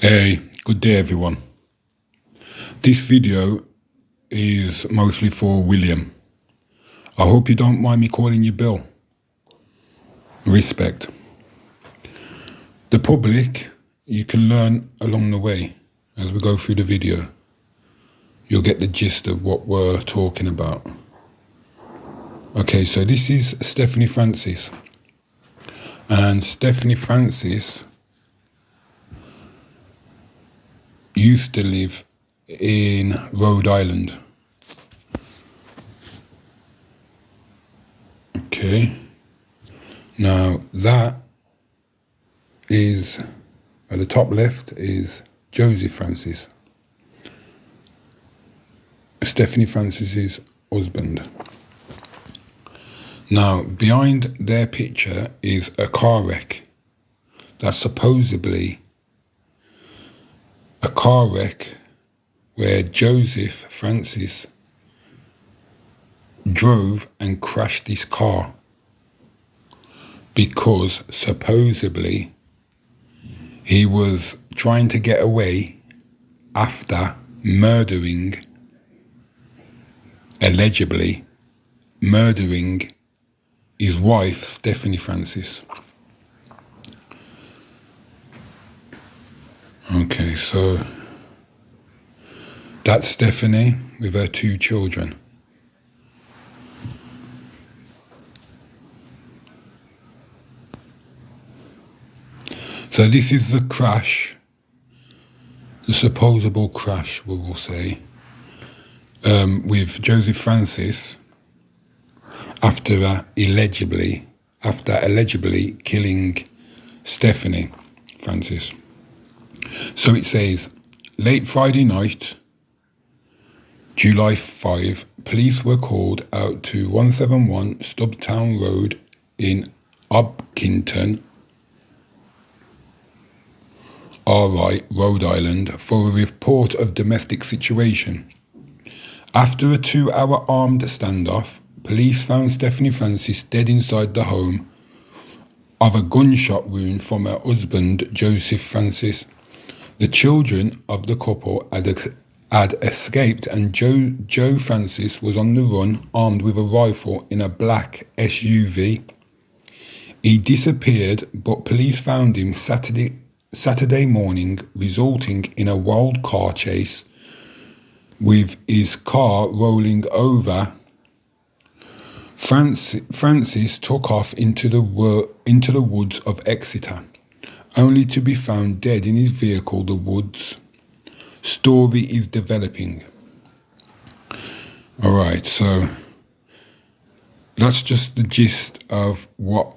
Hey, good day everyone. This video is mostly for William. I hope you don't mind me calling you Bill. Respect. The public, you can learn along the way as we go through the video. You'll get the gist of what we're talking about. Okay, so this is Stephanie Francis. And Stephanie Francis used to live in Rhode Island. Okay, now that is, at the top left is Joseph Francis, Stephanie Francis's husband. Now, behind their picture is a car wreck. That's supposedly a car wreck where Joseph Francis drove and crashed his car because supposedly he was trying to get away after allegedly murdering his wife, Stephanie Francis. Okay, so that's Stephanie with her 2 children. So this is the crash, the supposable crash, we will say, with Joseph Francis after allegedly killing Stephanie Francis. So it says, late Friday night, July 5, police were called out to 171 Stubtown Road in Hopkinton, Rhode Island, for a report of domestic situation. After a 2-hour armed standoff, police found Stephanie Francis dead inside the home of a gunshot wound from her husband, Joseph Francis. The children of the couple had escaped, and Joe Francis was on the run, armed with a rifle in a black SUV. He disappeared, but police found him Saturday morning, resulting in a wild car chase, with his car rolling over. Francis took off into the woods of Exeter, only to be found dead in his vehicle. The woods story is developing. All right, so that's just the gist of what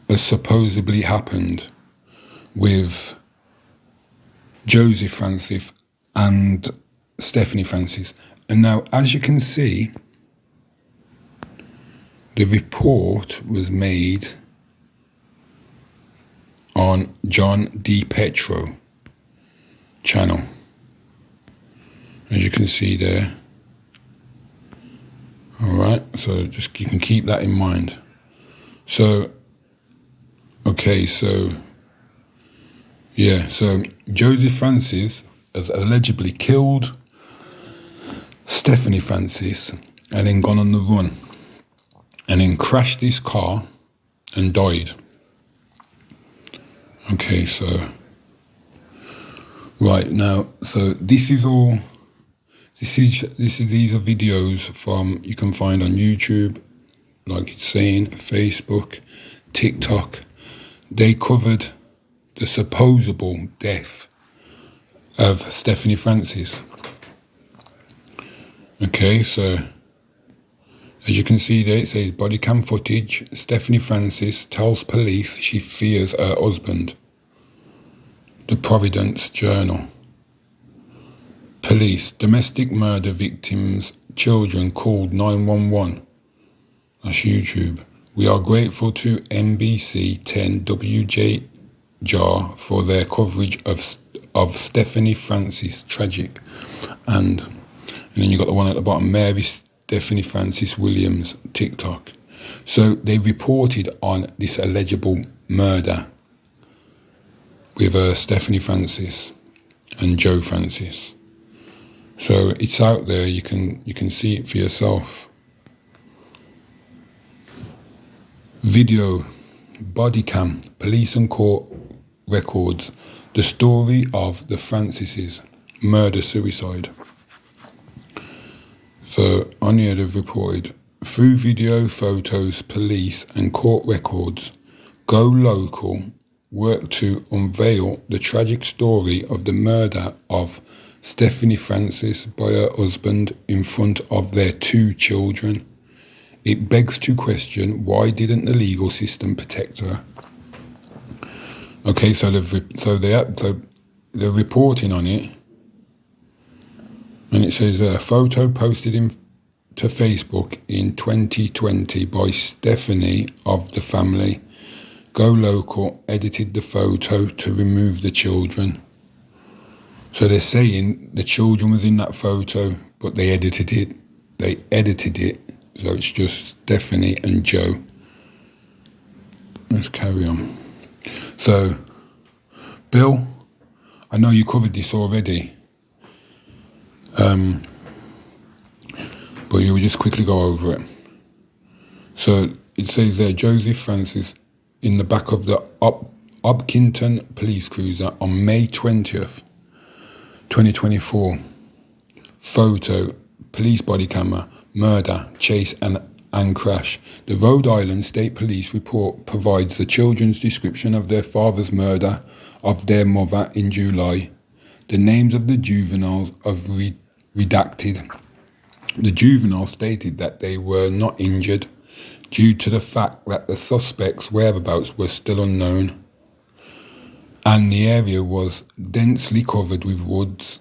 has supposedly happened with Joseph Francis and Stephanie Francis. And now, as you can see, the report was made on John D. Petro channel, as you can see there. All right, so just you can keep that in mind. So, okay, so yeah, so Joseph Francis has allegedly killed Stephanie Francis and then gone on the run and then crashed his car and died. Okay, so right now, so these are videos from, you can find on YouTube, like it's saying, Facebook, TikTok. They covered the supposable death of Stephanie Francis. Okay, so as you can see there, it says body cam footage. Stephanie Francis tells police she fears her husband. The Providence Journal. Police, domestic murder victims' children called 911. That's YouTube. We are grateful to NBC 10 WJR for their coverage of Stephanie Francis tragic. And then you got the one at the bottom, Mary Stephanie Francis Williams, TikTok. So they reported on this alleged murder with Stephanie Francis and Joe Francis. So it's out there. You can see it for yourself. Video, body cam, police and court records. The story of the Francises, murder-suicide. So on here they've reported, through video, photos, police and court records, Go Local worked to unveil the tragic story of the murder of Stephanie Francis by her husband in front of their 2 children. It begs to question, why didn't the legal system protect her? Okay, so they're reporting on it, and it says a photo posted to Facebook in 2020 by Stephanie of the family. Go Local edited the photo to remove the children. So they're saying the children was in that photo, but they edited it. So it's just Stephanie and Joe. Let's carry on. So, Bill, I know you covered this already, but you will just quickly go over it. So it says there, Joseph Francis in the back of the Hopkinton police cruiser on May 20th, 2024. Photo, police body camera, murder, chase and crash. The Rhode Island State Police report provides the children's description of their father's murder of their mother in July. The names of the juveniles are redacted. The juveniles stated that they were not injured due to the fact that the suspects' whereabouts were still unknown and the area was densely covered with woods.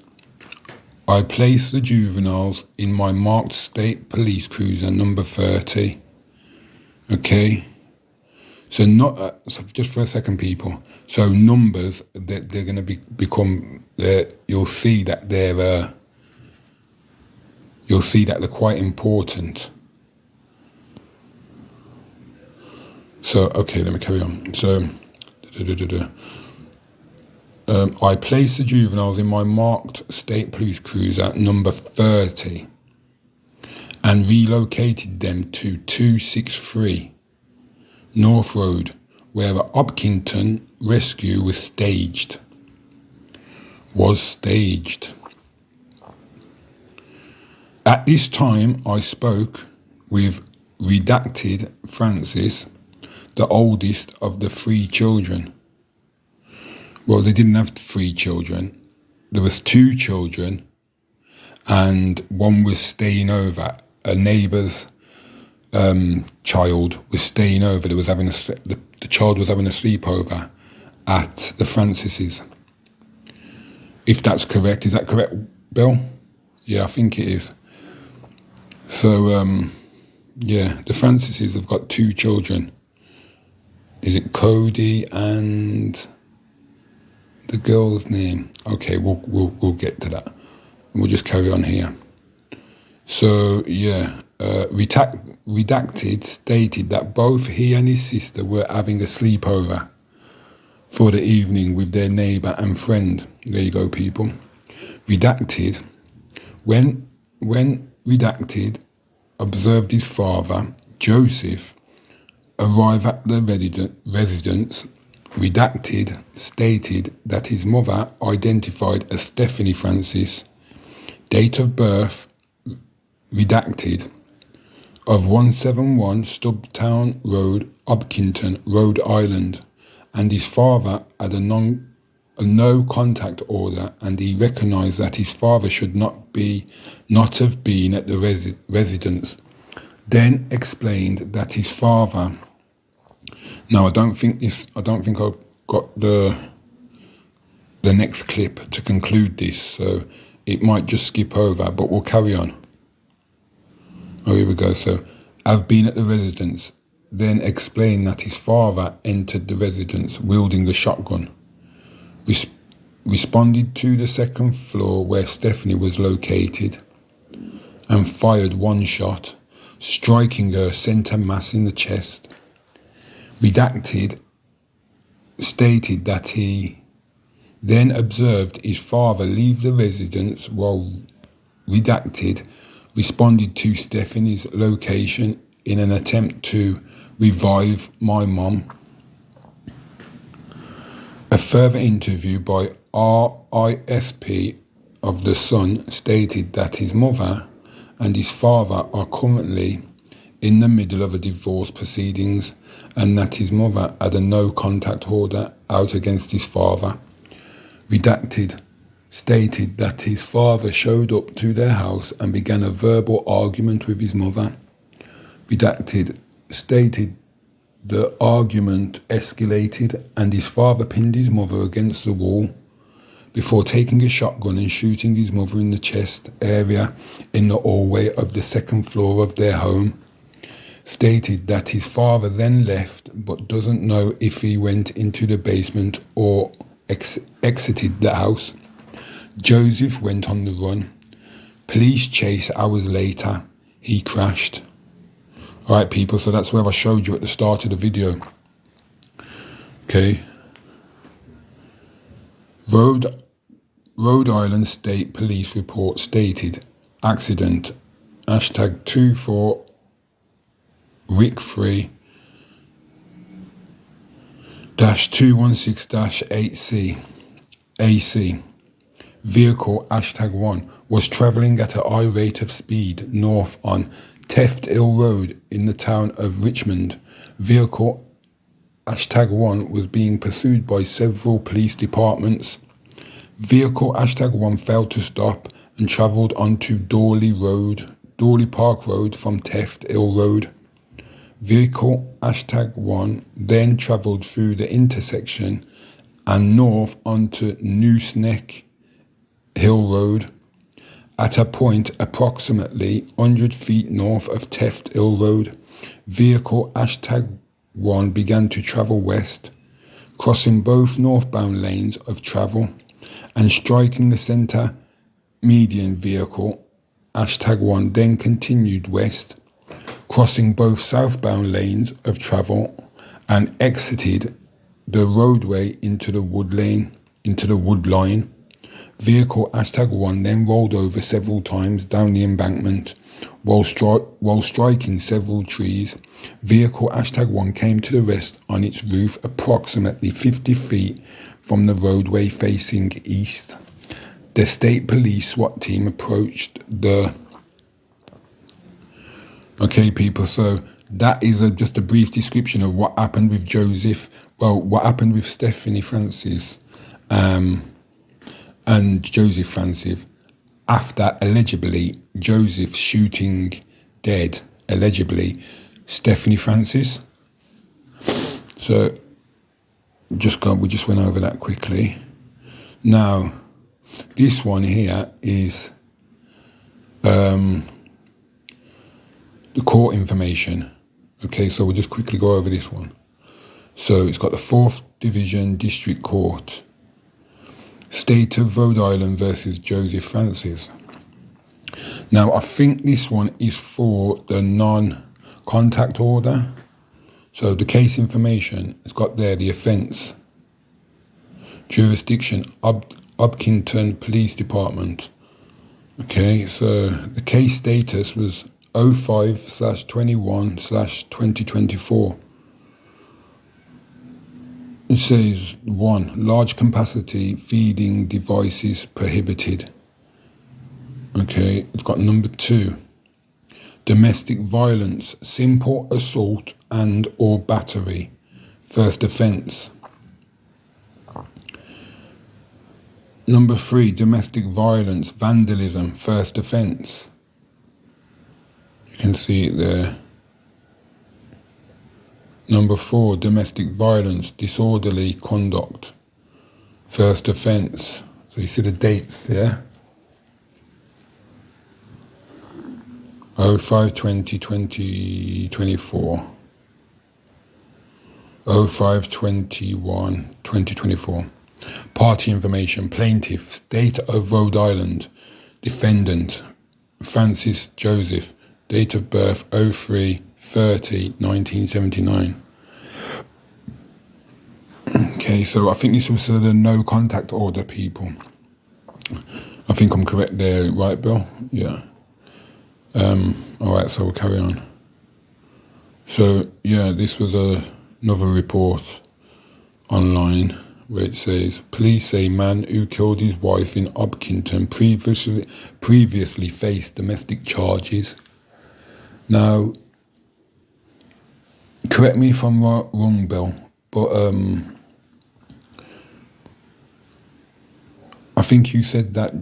I placed the juveniles in my marked state police cruiser number 30. Okay. So so just for a second, people. So numbers that they're going to become. You'll see that they're quite important. So okay, let me carry on. So. I placed the juveniles in my marked state police cruiser number 30 and relocated them to 263 North Road, where the Hopkinton rescue was staged. At this time, I spoke with redacted Francis, the oldest of the 3 children. Well, they didn't have 3 children. There was 2 children, and one was staying over. A neighbour's child was staying over. The child was having a sleepover at the Francises. If that's correct, is that correct, Bill? Yeah, I think it is. So, the Francises have got 2 children. Is it Cody and the girl's name? Okay, we'll get to that. We'll just carry on here. So redacted stated that both he and his sister were having a sleepover for the evening with their neighbour and friend. There you go, people. Redacted. When redacted observed his father, Joseph, arrive at the residence. Redacted stated that his mother, identified as Stephanie Francis, date of birth, redacted, of 171 Stubbtown Road, Hopkinton, Rhode Island, and his father had a no contact order, and he recognised that his father should not have been at the residence. Then explained that his father. Now, I don't think I've got the next clip to conclude this, so it might just skip over, but we'll carry on. Oh, here we go. So, I've been at the residence, then explained that his father entered the residence wielding a shotgun. Responded to the second floor where Stephanie was located and fired 1 shot, striking her centre mass in the chest. Redacted stated that he then observed his father leave the residence while redacted responded to Stephanie's location in an attempt to revive my mom. A further interview by RISP of the Sun stated that his mother and his father are currently in the middle of a divorce proceedings and that his mother had a no contact order out against his father. Redacted stated that his father showed up to their house and began a verbal argument with his mother. Redacted stated the argument escalated and his father pinned his mother against the wall before taking a shotgun and shooting his mother in the chest area in the hallway of the second floor of their home. Stated that his father then left but doesn't know if he went into the basement or exited the house. Joseph went on the run. Police chase hours later. He crashed. Alright people, so that's where I showed you at the start of the video. Okay. Rhode Island State Police report stated accident #24 Rick 3 -216-8C AC vehicle #1 was travelling at a high rate of speed north on Teft Hill Road in the town of Richmond. Vehicle #1 was being pursued by several police departments. Vehicle #1 failed to stop and travelled onto Dawley Park Road from Teft Hill Road. Vehicle #1 then travelled through the intersection and north onto Nooseneck Hill Road. At a point approximately 100 feet north of Teft Hill Road, vehicle #1 began to travel west, crossing both northbound lanes of travel and striking the centre median. Vehicle #1 then continued west, crossing both southbound lanes of travel and exited the roadway into the wood line. Vehicle #1 then rolled over several times down the embankment while striking several trees. Vehicle #1 came to the rest on its roof approximately 50 feet from the roadway facing east. The state police SWAT team approached the... Okay, people, so that is just a brief description of what happened with Joseph. Well, what happened with Stephanie Francis and Joseph Francis after allegedly Joseph shooting dead, allegedly, Stephanie Francis. So we just went over that quickly. Now, this one here is the court information. Okay, so we'll just quickly go over this one. So it's got the 4th Division District Court, State of Rhode Island versus Joseph Francis. Now, I think this one is for the non-contact order. So the case information, it's got there the offence, jurisdiction, Hopkinton Police Department. Okay, so the case status was 05/21/2024. It says 1. Large capacity feeding devices prohibited. Okay, it's got number 2. Domestic violence, simple assault and or battery, first offence. Number 3, domestic violence, vandalism, first offence. You can see it there. Number 4, domestic violence, disorderly conduct, first offence. So you see the dates there. 05/20/2024. 05/21/2024. Party information, plaintiff, State of Rhode Island, defendant, Francis Joseph, date of birth 03/30/1979. Okay. Okay, so I think this was the no contact order, people. I think I'm correct there, right, Bill? Yeah. All right, so we'll carry on. So, yeah, this was another report online where it says, police say man who killed his wife in Hopkinton previously faced domestic charges. Now, correct me if I'm wrong, Bill, but I think you said that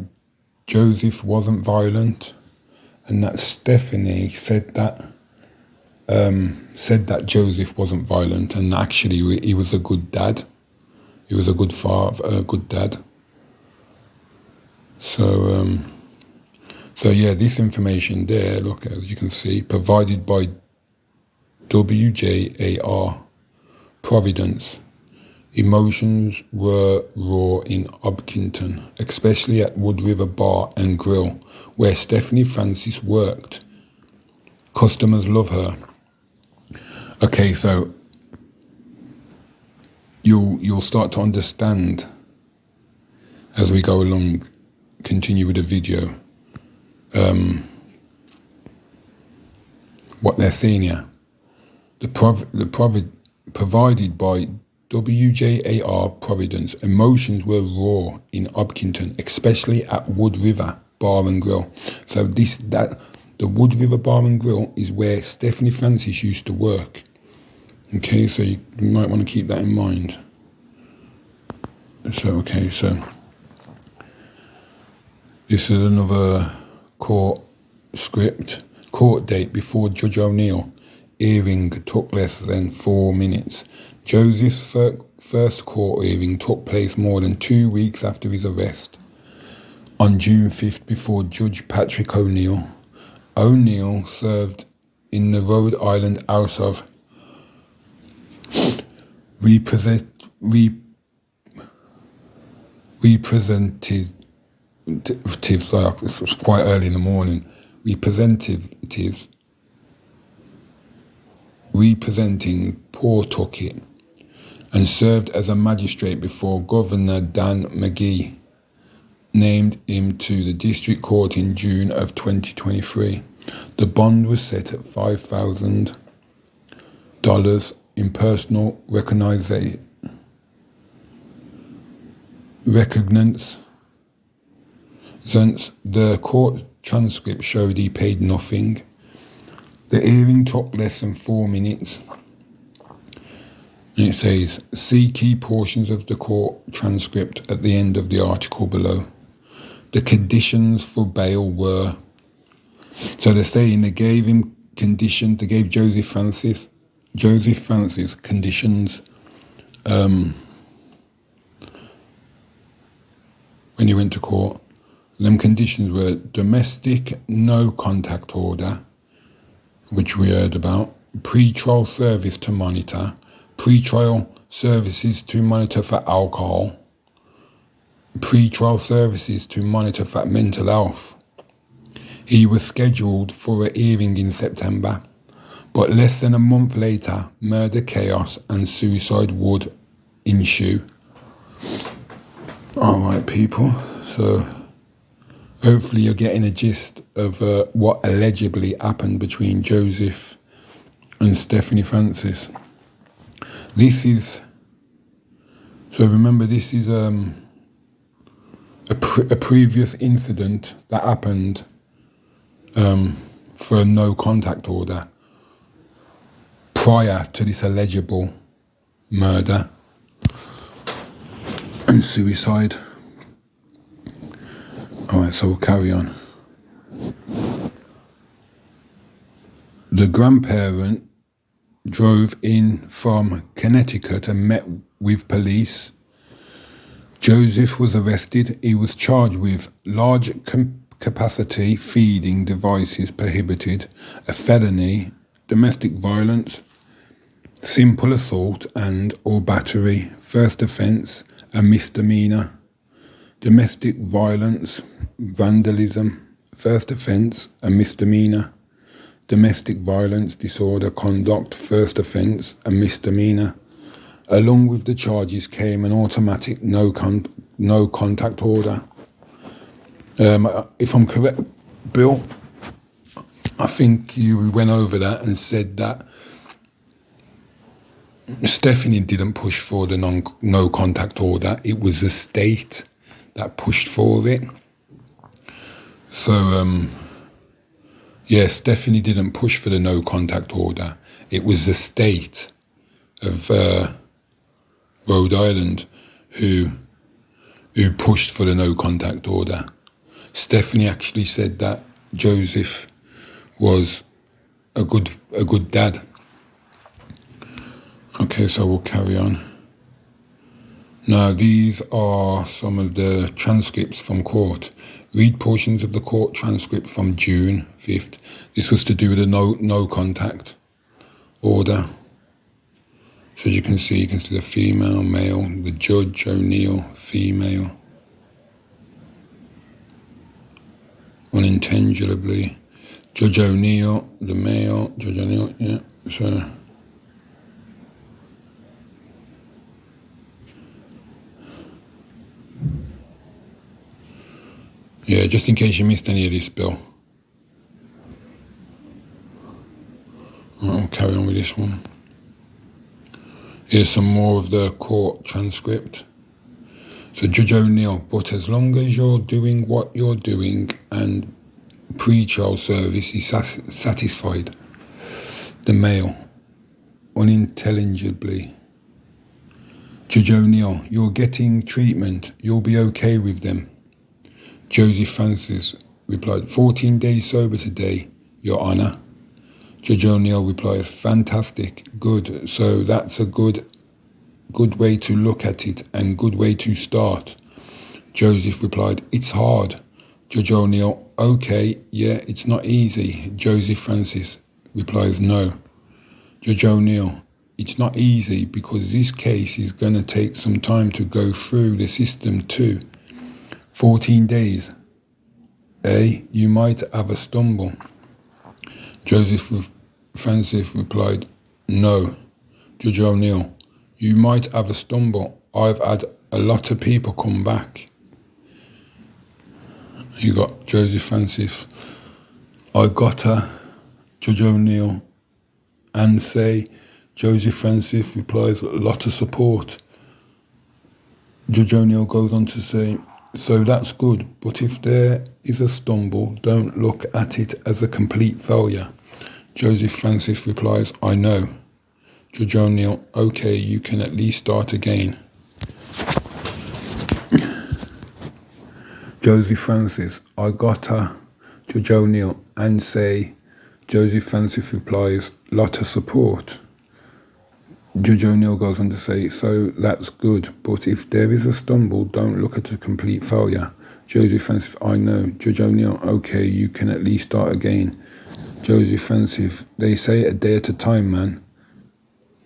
Joseph wasn't violent, and that Stephanie said that Joseph wasn't violent, and actually he was a good dad. He was a good father, a good dad. So, yeah, this information there, look, as you can see, provided by WJAR Providence. Emotions were raw in Hopkinton, especially at Wood River Bar and Grill, where Stephanie Francis worked. Customers love her. Okay, so you'll start to understand as we go along, continue with the video, what they're seeing here. Provided by WJAR Providence, emotions were raw in Hopkinton, especially at Wood River Bar and Grill. So the Wood River Bar and Grill is where Stephanie Francis used to work. Okay, so you might want to keep that in mind. So this is another court date before Judge O'Neill. Hearing took less than 4 minutes. Joseph's first court hearing took place more than 2 weeks after his arrest. On June 5th, before Judge Patrick O'Neill. O'Neill served in the Rhode Island House of Representatives. It was quite early in the morning. Representatives representing Pawtucket, and served as a magistrate before Governor Dan McGee named him to the district court in June of 2023. The bond was set at $5,000 in personal recognizance. Since the court transcript showed he paid nothing. The hearing took less than 4 minutes. And it says, see key portions of the court transcript at the end of the article below. The conditions for bail were, so they're saying they gave him conditions, they gave Joseph Francis conditions when he went to court. Them conditions were domestic no contact order, which we heard about, pre-trial service to monitor, pre-trial services to monitor for alcohol, pre-trial services to monitor for mental health. He was scheduled for a hearing in September, but less than a month later, murder, chaos, and suicide would ensue. All right, people, so hopefully you're getting a gist of what allegedly happened between Joseph and Stephanie Francis. Remember, this is a previous incident that happened for a no contact order prior to this allegable murder and suicide. All right, so we'll carry on. The grandparent drove in from Connecticut and met with police. Joseph was arrested. He was charged with large capacity feeding devices prohibited, a felony, domestic violence, simple assault and or battery, first offence, a misdemeanor. Domestic violence, vandalism, first offence, a misdemeanor. Domestic violence, disorder, conduct, first offence, a misdemeanor. Along with the charges came an automatic no contact order. If I'm correct, Bill, I think you went over that and said that Stephanie didn't push for the no contact order. It was the state that pushed for it. So, Stephanie didn't push for the no contact order. It was the state of Rhode Island who pushed for the no contact order. Stephanie actually said that Joseph was a good dad. Okay, so we'll carry on. Now, these are some of the transcripts from court. Read portions of the court transcript from June 5th. This was to do with the no contact order. So as you can see the female, male, the Judge O'Neill, female. Unintelligibly. Judge O'Neill, the male, Judge O'Neill, yeah, so. Yeah, just in case you missed any of this, Bill. I'll carry on with this one. Here's some more of the court transcript. So Judge O'Neill, but as long as you're doing what you're doing and pre-child service is satisfied. The male, unintelligibly. Judge O'Neill, you're getting treatment. You'll be okay with them. Josie Francis replied, 14 days sober today, Your Honour. Judge O'Neill replied, fantastic, good. So that's a good way to look at it and good way to start. Joseph replied, it's hard. Judge O'Neill, okay, yeah, it's not easy. Josie Francis replies, no. Judge O'Neill, it's not easy because this case is going to take some time to go through the system too. 14 days. You might have a stumble. Joseph Francis replied, no. Judge O'Neill, you might have a stumble. I've had a lot of people come back. You got Joseph Francis. I got her. Judge O'Neill. And say, Joseph Francis replies, a lot of support. Judge O'Neill goes on to say, so that's good, but if there is a stumble, don't look at it as a complete failure. Joseph Francis replies, I know. Judge O'Neill, okay, you can at least start again. Joseph Francis, I got her. Judge O'Neill, and say, Joseph Francis replies, lot of support. Judge O'Neill goes on to say, so that's good, but if there is a stumble, don't look at a complete failure. Joseph Francis, I know. Judge O'Neill, okay, you can at least start again. Joseph Francis, they say a day at a time, man.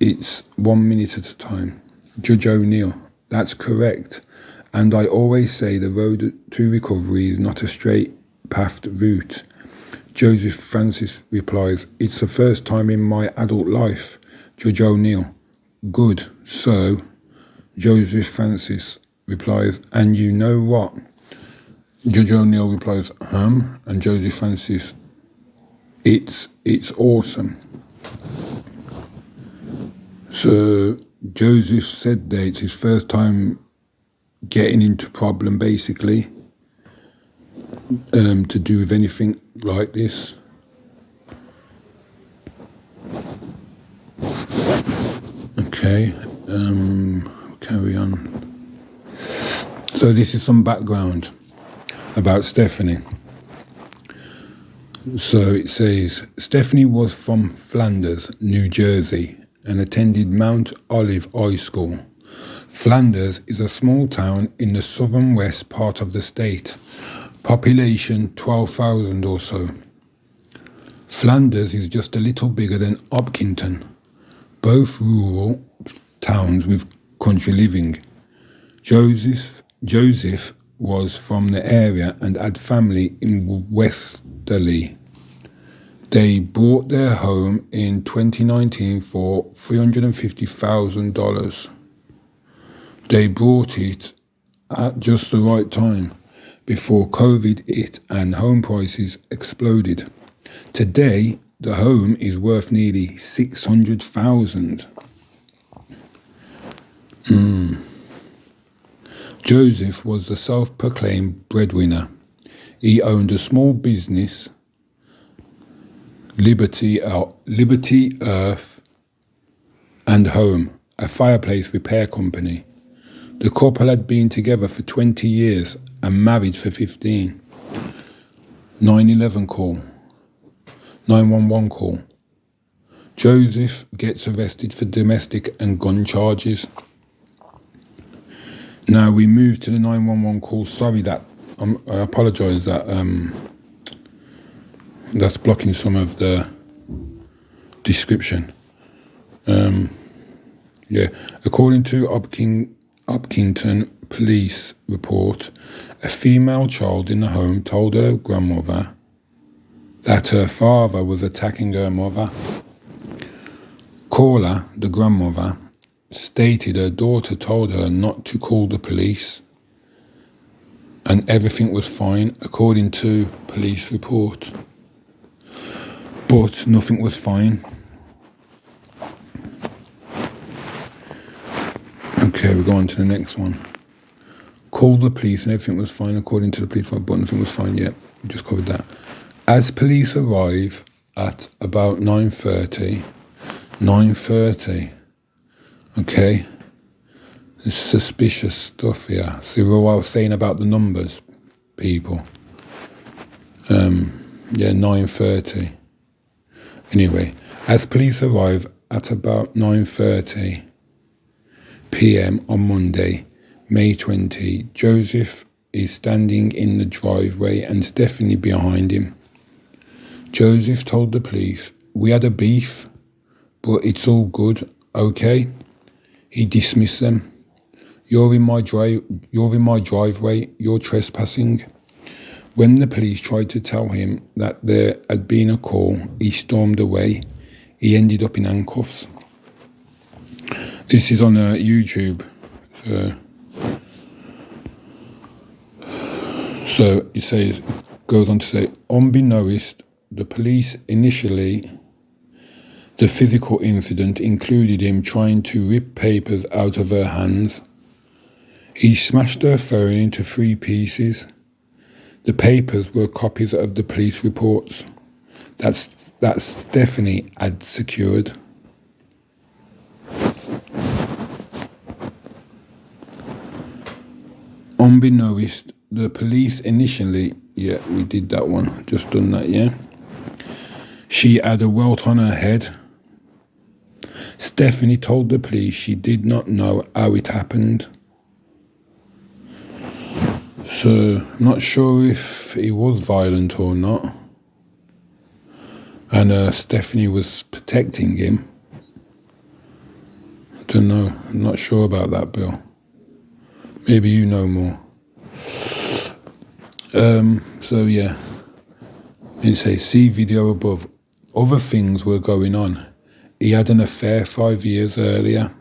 It's 1 minute at a time. Judge O'Neill, that's correct. And I always say the road to recovery is not a straight pathed route. Joseph Francis replies, it's the first time in my adult life. Judge O'Neill, good. So, Joseph Francis replies, and you know what? Judge O'Neill replies, and Joseph Francis, it's awesome. So, Joseph said that it's his first time getting into problem, basically, to do with anything like this. Okay, carry on. So this is some background about Stephanie. So it says, Stephanie was from Flanders, New Jersey, and attended Mount Olive High School. Flanders is a small town in the southern west part of the state. Population 12,000 or so. Flanders is just a little bigger than Hopkinton, both rural towns with country living. Joseph was from the area and had family in Westerly. They bought their home in 2019 for $350,000. They bought it at just the right time before COVID hit and home prices exploded. Today, the home is worth nearly $600,000. Joseph was the self-proclaimed breadwinner. He owned a small business, Liberty Earth and Home, a fireplace repair company. The couple had been together for 20 years and married for 15. 911 call. 911 call. Joseph gets arrested for domestic and gun charges. Now we move to the 911 call. Sorry that I apologise that that's blocking some of the description. According to Hopkinton police report, a female child in the home told her grandmother that her father was attacking her mother. Caller, the grandmother, stated her daughter told her not to call the police and everything was fine, according to police report. But nothing was fine. Okay, we go on to the next one. Called the police and everything was fine, according to the police report, but nothing was fine yet. We just covered that. As police arrive at about 9:30, okay, there's suspicious stuff here. See what I was saying about the numbers, people. 9:30. Anyway, as police arrive at about 9:30 p.m. on Monday, May 20, Joseph is standing in the driveway and Stephanie behind him. Joseph told the police, "We had a beef, but it's all good, okay?" He dismissed them. You're in my driveway, you're trespassing." When the police tried to tell him that there had been a call, he stormed away. He ended up in handcuffs. This is on YouTube. So it goes on to say, unbeknownst, the physical incident included him trying to rip papers out of her hands. He smashed her phone into 3 pieces. The papers were copies of the police reports that Stephanie had secured. Unbeknownst, the police initially, we did that one, just done that, She had a welt on her head. Stephanie told the police she did not know how it happened. So, not sure if he was violent or not. And Stephanie was protecting him. I don't know. I'm not sure about that, Bill. Maybe you know more. It says, see video above. Other things were going on. He had an affair 5 years earlier,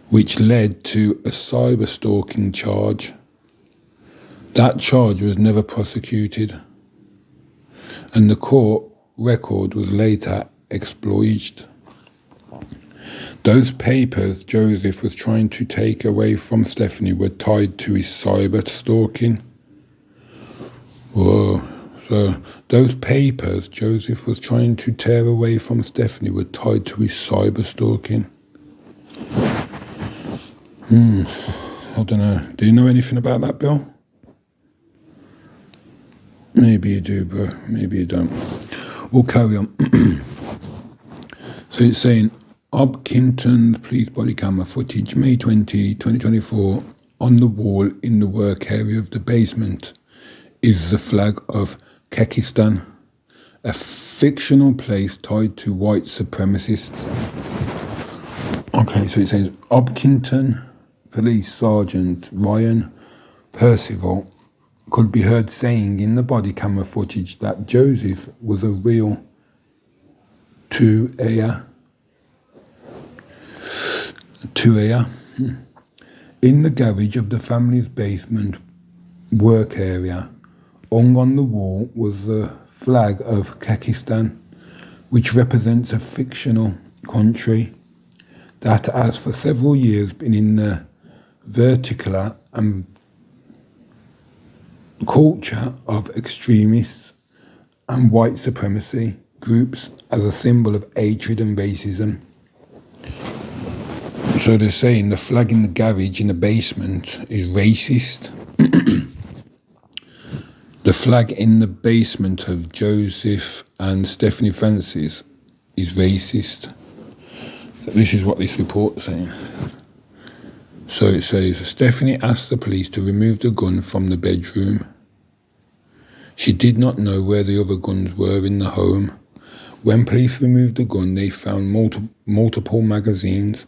which led to a cyber stalking charge. That charge was never prosecuted, and the court record was later exploited. Those papers Joseph was trying to take away from Stephanie were tied to his cyber stalking. Whoa. So those papers Joseph was trying to tear away from Stephanie were tied to his cyber stalking. I don't know. Do you know anything about that, Bill? Maybe you do, bro. Maybe you don't. We'll carry on. So it's saying, Hopkinton police body camera footage, May 20, 2024, on the wall in the work area of the basement is the flag of Kekistan, a fictional place tied to white supremacists. Okay, so it says, Hopkinton Police Sergeant Ryan Percival could be heard saying in the body camera footage that Joseph was a real two-ayer. In the garage of the family's basement work area, hung on the wall was the flag of Kyrgyzstan, which represents a fictional country that has for several years been in the vernacular and culture of extremists and white supremacy groups as a symbol of hatred and racism. So they're saying the flag in the garage in the basement is racist. The flag in the basement of Joseph and Stephanie Francis is racist. This is what this report's saying. So it says, Stephanie asked the police to remove the gun from the bedroom. She did not know where the other guns were in the home. When police removed the gun, they found multiple magazines,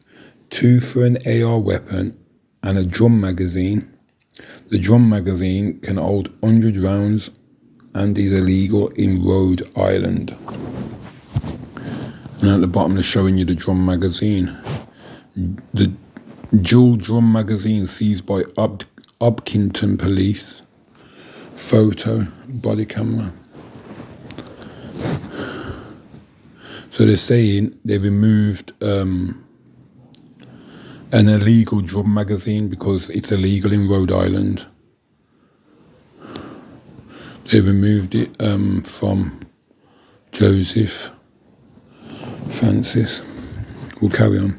2 for an AR weapon and a drum magazine. The drum magazine can hold 100 rounds and is illegal in Rhode Island. And at the bottom they're showing you the drum magazine. The dual drum magazine seized by Hopkinton police. Photo, body camera. So they're saying they removed an illegal drum magazine because it's illegal in Rhode Island. They removed it from Joseph Francis. We'll carry on.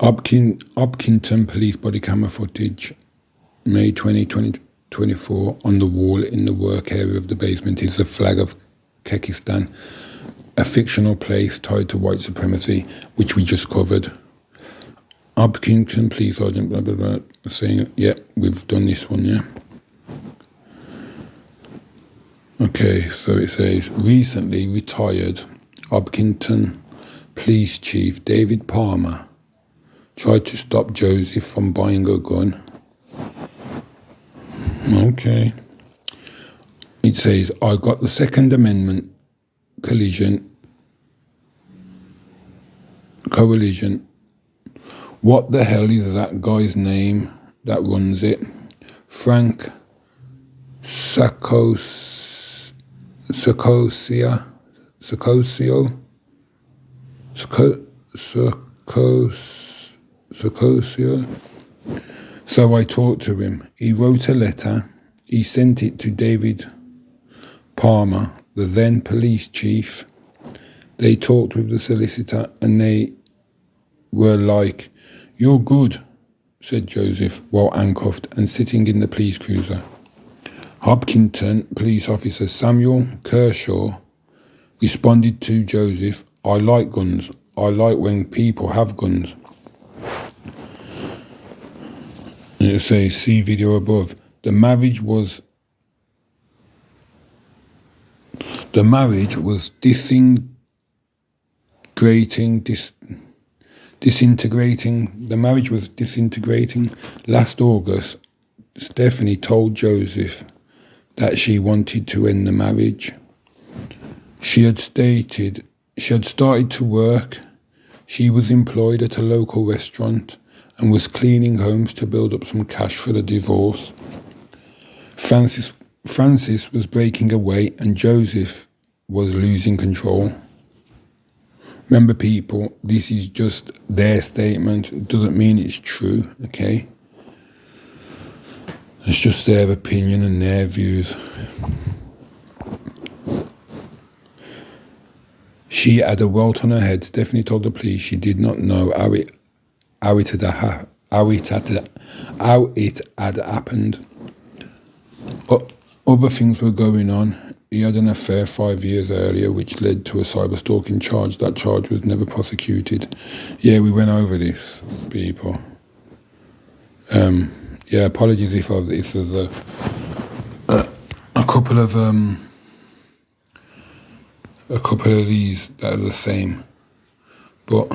Hopkinton police body camera footage, May 2024, on the wall in the work area of the basement is the flag of Kyrgyzstan, a fictional place tied to white supremacy, which we just covered. Hopkinton police sergeant, blah, blah, blah, saying, yeah, we've done this one, yeah. Okay, so it says, recently retired Hopkinton police chief David Palmer tried to stop Joseph from buying a gun. Okay. It says, I got the Second Amendment coalition. What the hell is that guy's name that runs it? Frank Sarcosio. So I talked to him. He wrote a letter. He sent it to David Palmer, the then police chief. They talked with the solicitor and they were like, you're good, said Joseph while handcuffed and sitting in the police cruiser. Hopkinton police officer Samuel Kershaw responded to Joseph, I like guns. I like when people have guns. And it says, see video above. The marriage was disintegrating. The marriage was disintegrating. Last August, Stephanie told Joseph that she wanted to end the marriage. She had started to work. She was employed at a local restaurant and was cleaning homes to build up some cash for the divorce. Francis was breaking away and Joseph was losing control. Remember, people, this is just their statement. It doesn't mean it's true, okay? It's just their opinion and their views. She had a welt on her head. Stephanie told the police she did not know how it had happened. Other things were going on. He had an affair 5 years earlier, which led to a cyber-stalking charge. That charge was never prosecuted. Yeah, we went over this, people. Yeah, apologies if this is a couple of these that are the same, but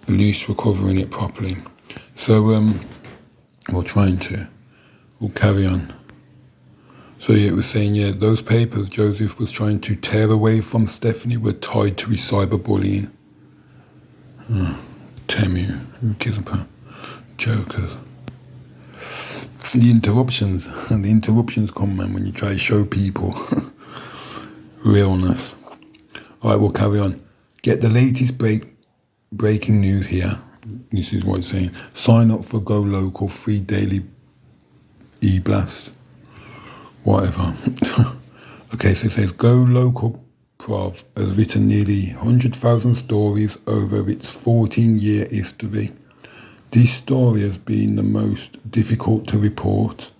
at least we're covering it properly. So or trying to. We'll carry on. So yeah, it was saying, those papers Joseph was trying to tear away from Stephanie were tied to his cyberbullying. Temu, who gives a jokers. The interruptions come, man, when you try to show people realness. All right, we'll carry on. Get the latest breaking news here. This is what it's saying. Sign up for Go Local free daily e-blast. Whatever. Okay, so it says Go Local Prov has written nearly 100,000 stories over its 14-year history. This story has been the most difficult to report.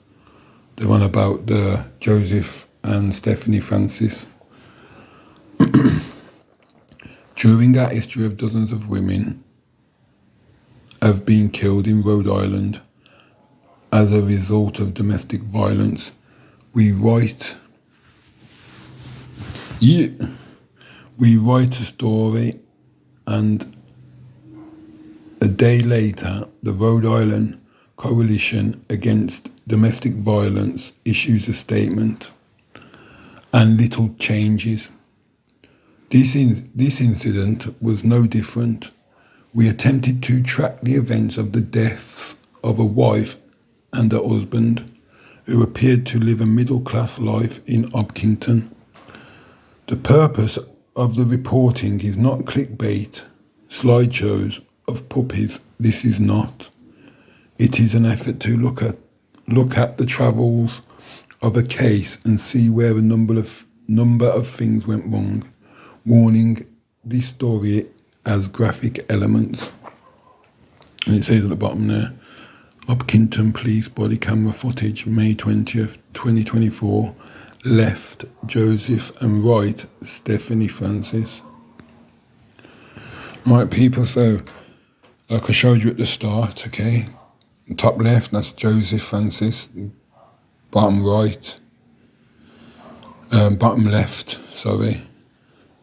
The one about the Joseph and Stephanie Francis. During our history of dozens of women have been killed in Rhode Island as a result of domestic violence. We write a story, and a day later, the Rhode Island Coalition Against Domestic Violence issues a statement, and little changes. This incident was no different. We attempted to track the events of the deaths of a wife and a husband who appeared to live a middle-class life in Hopkinton. The purpose of the reporting is not clickbait, slideshows of puppies. This is not. It is an effort to look at the travels of a case and see where a number of things went wrong. Warning, this story has graphic elements. And it says at the bottom there, Hopkinton Police body camera footage, May 20th, 2024, left Joseph and right Stephanie Francis. Right, people, so like I showed you at the start, okay, top left, that's Joseph Francis, bottom left,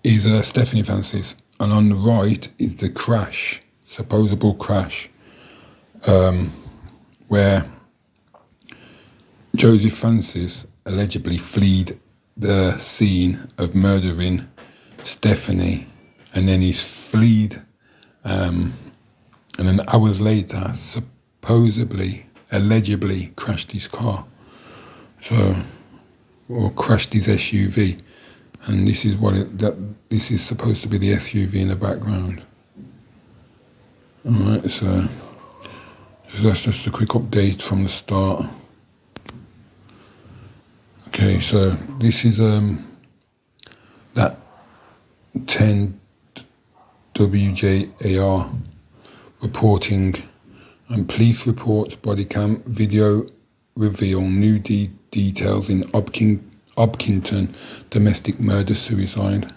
is Stephanie Francis, and on the right is the crash, supposable crash, where Joseph Francis allegedly fled the scene of murdering Stephanie, and then he's fled, and then hours later, allegedly crashed his car, or crashed his SUV. And this is this is supposed to be the SUV in the background. Alright, so that's just a quick update from the start. Okay, so this is that 10 WJAR reporting, and police report body cam video reveal new details in Hopkinton domestic murder suicide.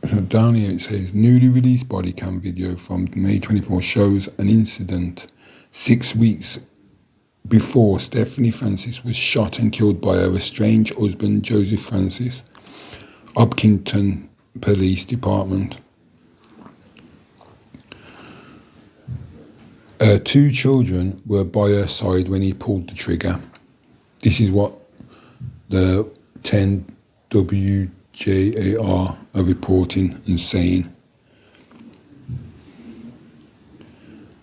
So down here it says newly released body cam video from May 24 shows an incident 6 weeks before Stephanie Francis was shot and killed by her estranged husband Joseph Francis. Hopkinton Police Department. Her 2 children were by her side when he pulled the trigger. This is what the 10 WJAR are reporting and saying.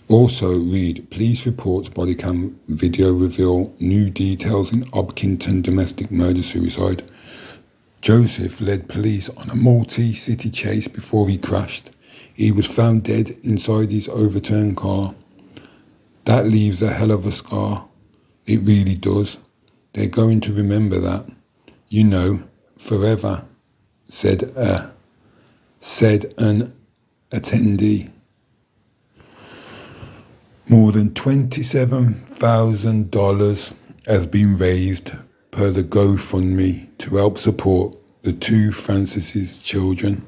Also read, police reports body cam video reveal new details in Hopkinton domestic murder suicide. Joseph led police on a multi-city chase before he crashed. He was found dead inside his overturned car. That leaves a hell of a scar. It really does. They're going to remember that, forever, said an attendee. More than $27,000 has been raised per the GoFundMe to help support the 2 Francis's children.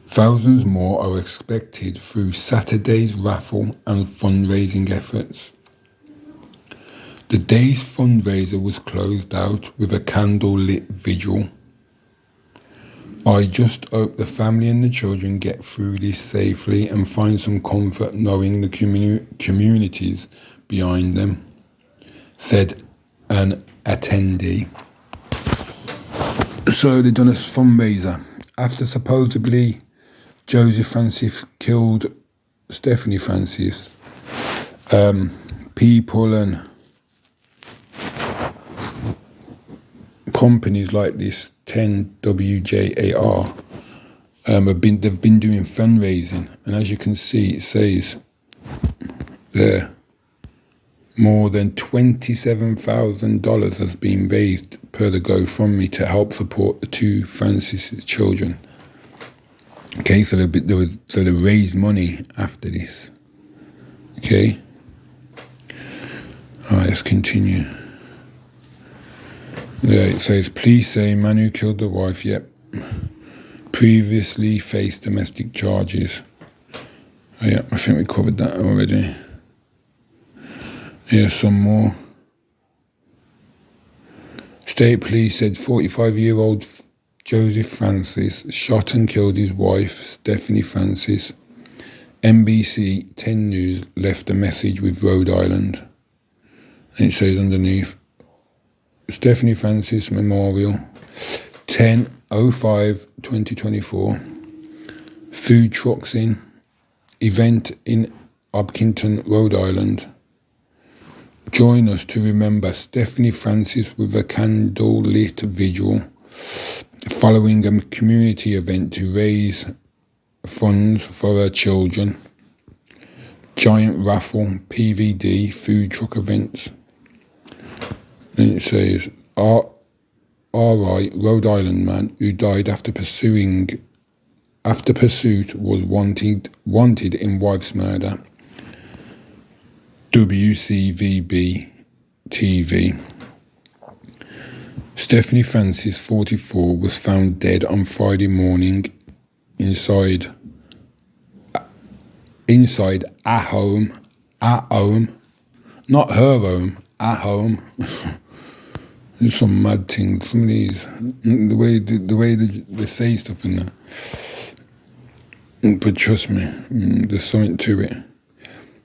Thousands more are expected through Saturday's raffle and fundraising efforts. The day's fundraiser was closed out with a candle-lit vigil. I just hope the family and the children get through this safely and find some comfort knowing the communities behind them, said an attendee. So they've done a fundraiser after supposedly Joseph Francis killed Stephanie Francis. People and companies like this 10WJAR they've been doing fundraising, and as you can see, it says there more than $27,000 has been raised per the GoFundMe to help support the two Francis children. Okay, so they raised money after this. Okay. All right, let's continue. Yeah, it says, police say man who killed the wife, previously faced domestic charges. Oh, yeah, I think we covered that already. Here's some more. State police said 45-year-old Joseph Francis shot and killed his wife, Stephanie Francis. NBC 10 News left a message with Rhode Island. And it says underneath, Stephanie Francis Memorial, 10/05/2024. Food trucks in. Event in Hopkinton, Rhode Island. Join us to remember Stephanie Francis with a candlelit vigil following a community event to raise funds for her children. Giant raffle, PVD, food truck events. And it says, R.I. Rhode Island man who died after pursuit was wanted in wife's murder. WCVB TV. Stephanie Francis, 44, was found dead on Friday morning inside a home, not her home, at home. There's some mad things. Some of these, the way they say stuff in there. But trust me, there's something to it.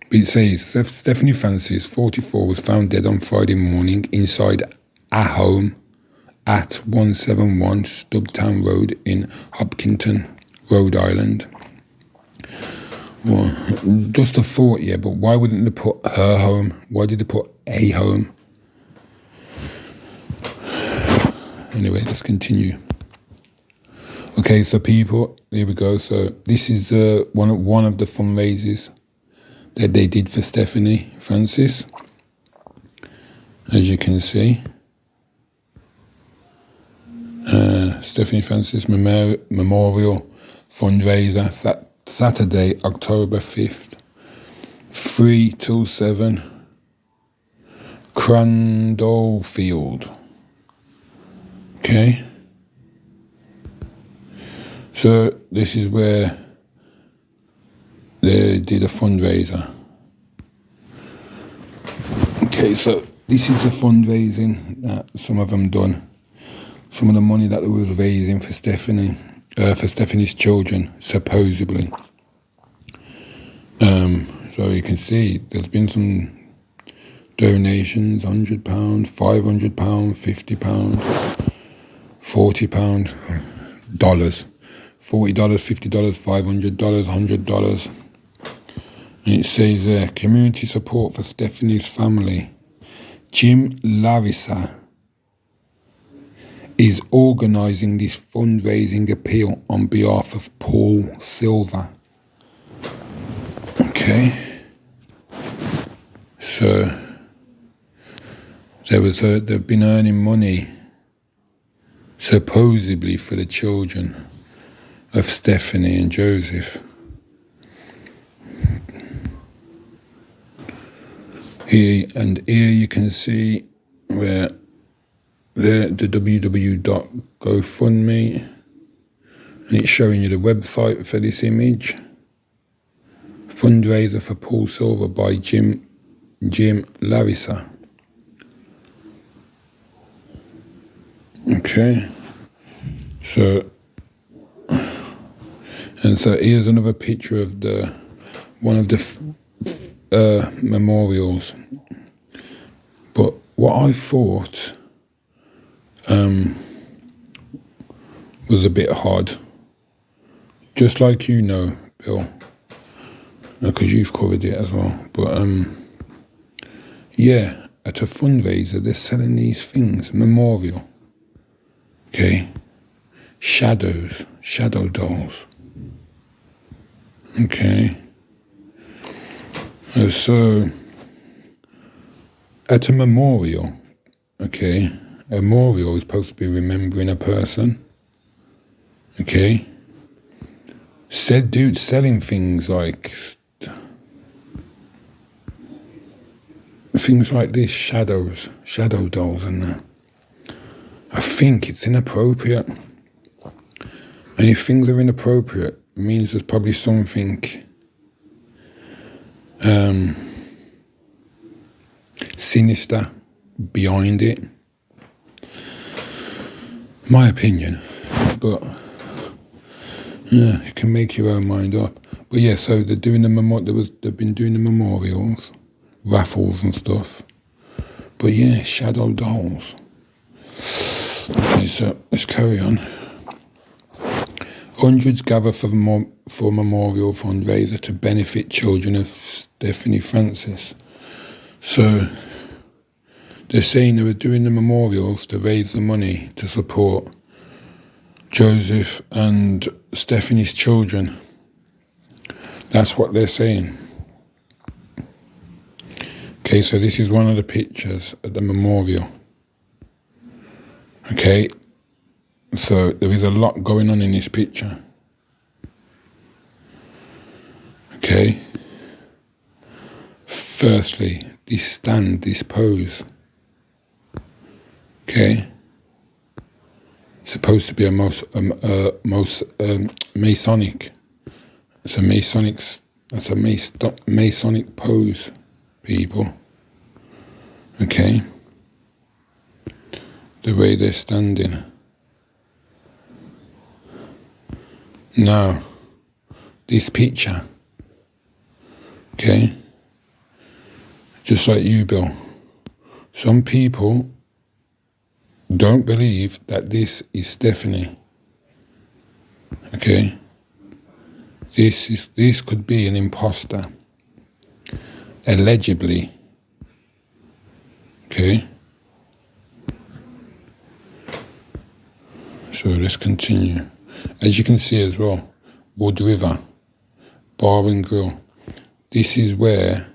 But it says Stephanie Francis, 44, was found dead on Friday morning inside a home at 171 Stubtown Road in Hopkinton, Rhode Island. Well, just a thought, yeah, but why wouldn't they put her home? Why did they put a home? Anyway, let's continue. Okay, so people, here we go. So this is one of the fundraisers that they did for Stephanie Francis. As you can see, Stephanie Francis Memorial Fundraiser, Saturday, October 5th, 3 till 7, Crandallfield. Okay. So this is where they did a fundraiser. Okay, so this is the fundraising that some of them done. Some of the money that they was raising for Stephanie's children, supposedly. So you can see there's been some donations: £100, £500, £50, £40, dollars, $40, $50, $500, $100. And it says there, community support for Stephanie's family. Jim Larissa is organising this fundraising appeal on behalf of Paul Silver. Okay. So they've been earning money supposedly for the children of Stephanie and Joseph. Here you can see where the www.gofundme, and it's showing you the website for this image. Fundraiser for Paul Silver by Jim Larissa. Okay, so And so here's another picture of one of the memorials. But what I thought was a bit hard, just like Bill, because you've covered it as well. But yeah, at a fundraiser, they're selling these things, memorial. Okay, shadow dolls. Okay, so at a memorial, okay, a memorial is supposed to be remembering a person. Okay, said dude selling things like this, shadow dolls and that. I think it's inappropriate. And if things are inappropriate, it means there's probably something sinister behind it. My opinion. But yeah, you can make your own mind up. But yeah, so they're doing they've been doing the memorials, raffles and stuff. But yeah, shadow dolls. Okay, so let's carry on. Hundreds gather for a memorial fundraiser to benefit children of Stephanie Francis. So they're saying they were doing the memorials to raise the money to support Joseph and Stephanie's children. That's what they're saying. Okay, so this is one of the pictures at the memorial. Okay, so there is a lot going on in this picture. Okay. Firstly, this pose. Okay. Supposed to be a most Masonic. It's a Masonic pose, people. Okay. The way they're standing. Now, this picture, okay, just like you, Bill, some people don't believe that this is Stephanie, okay? This could be an imposter, allegedly, okay? So let's continue. As you can see as well, Wood River Bar and Grill. This is where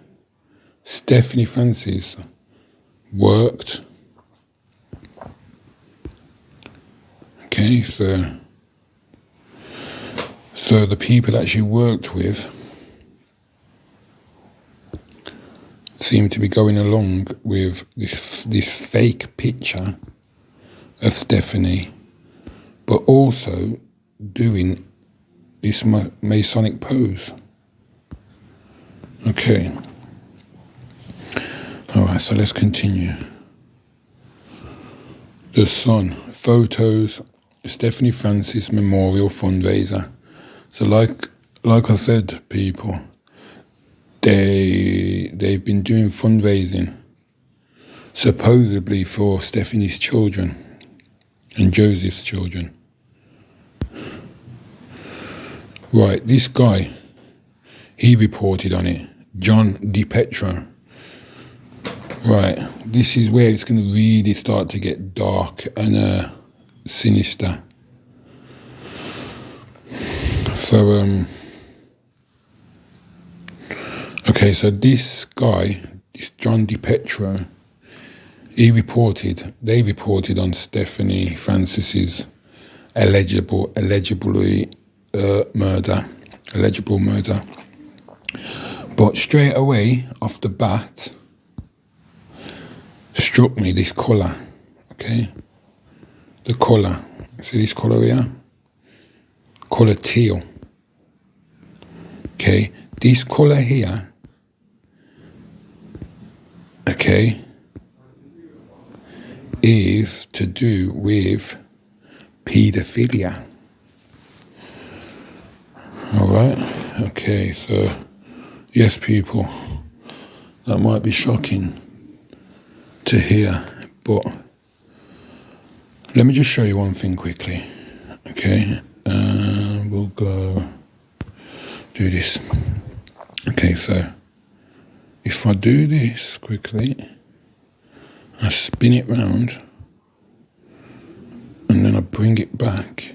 Stephanie Francis worked. Okay, so the people that she worked with seem to be going along with this fake picture of Stephanie, but also doing this Masonic pose. Okay. All right, so let's continue. The Sun, photos, Stephanie Francis Memorial Fundraiser. So like I said, people, they've been doing fundraising supposedly for Stephanie's children and Joseph's children. Right, this guy, he reported on it, John DiPetro. Right, this is where it's going to really start to get dark and sinister. So, okay, so this guy, this John DiPetro, they reported on Stephanie Francis's allegable murder. But straight away, off the bat, struck me this colour, okay? The colour. See this colour here? Colour teal. Okay? This colour here, okay, is to do with paedophilia. Alright, okay, so yes, people, that might be shocking to hear, but let me just show you one thing quickly. Okay, we'll go do this. Okay, so if I do this quickly, I spin it round and then I bring it back.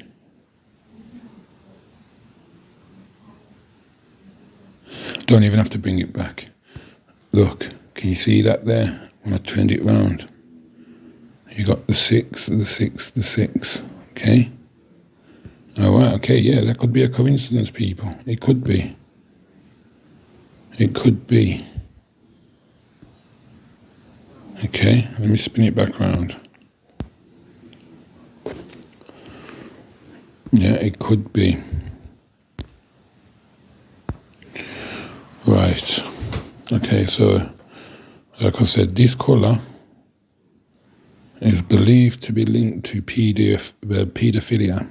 Don't even have to bring it back. Look, can you see that there? When I turned it round, you got the 6, the 6, the 6. Okay. All right. Okay. Yeah, that could be a coincidence, people. It could be. It could be. Okay. Let me spin it back round. Yeah, it could be. Right. Okay, so like I said, this colour is believed to be linked to paedophilia.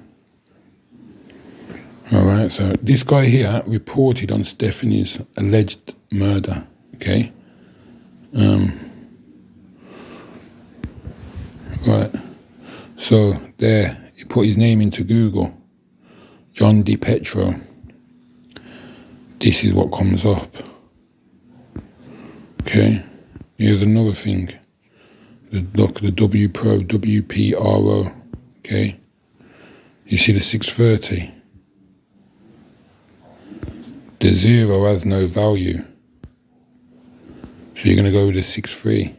Alright, so this guy here reported on Stephanie's alleged murder. Okay. Right. So there, he put his name into Google. John DiPietro. This is what comes up. Okay, here's another thing. Look, the WPRO. Okay, you see the 630. The 0 has no value, so you're going to go with the 63.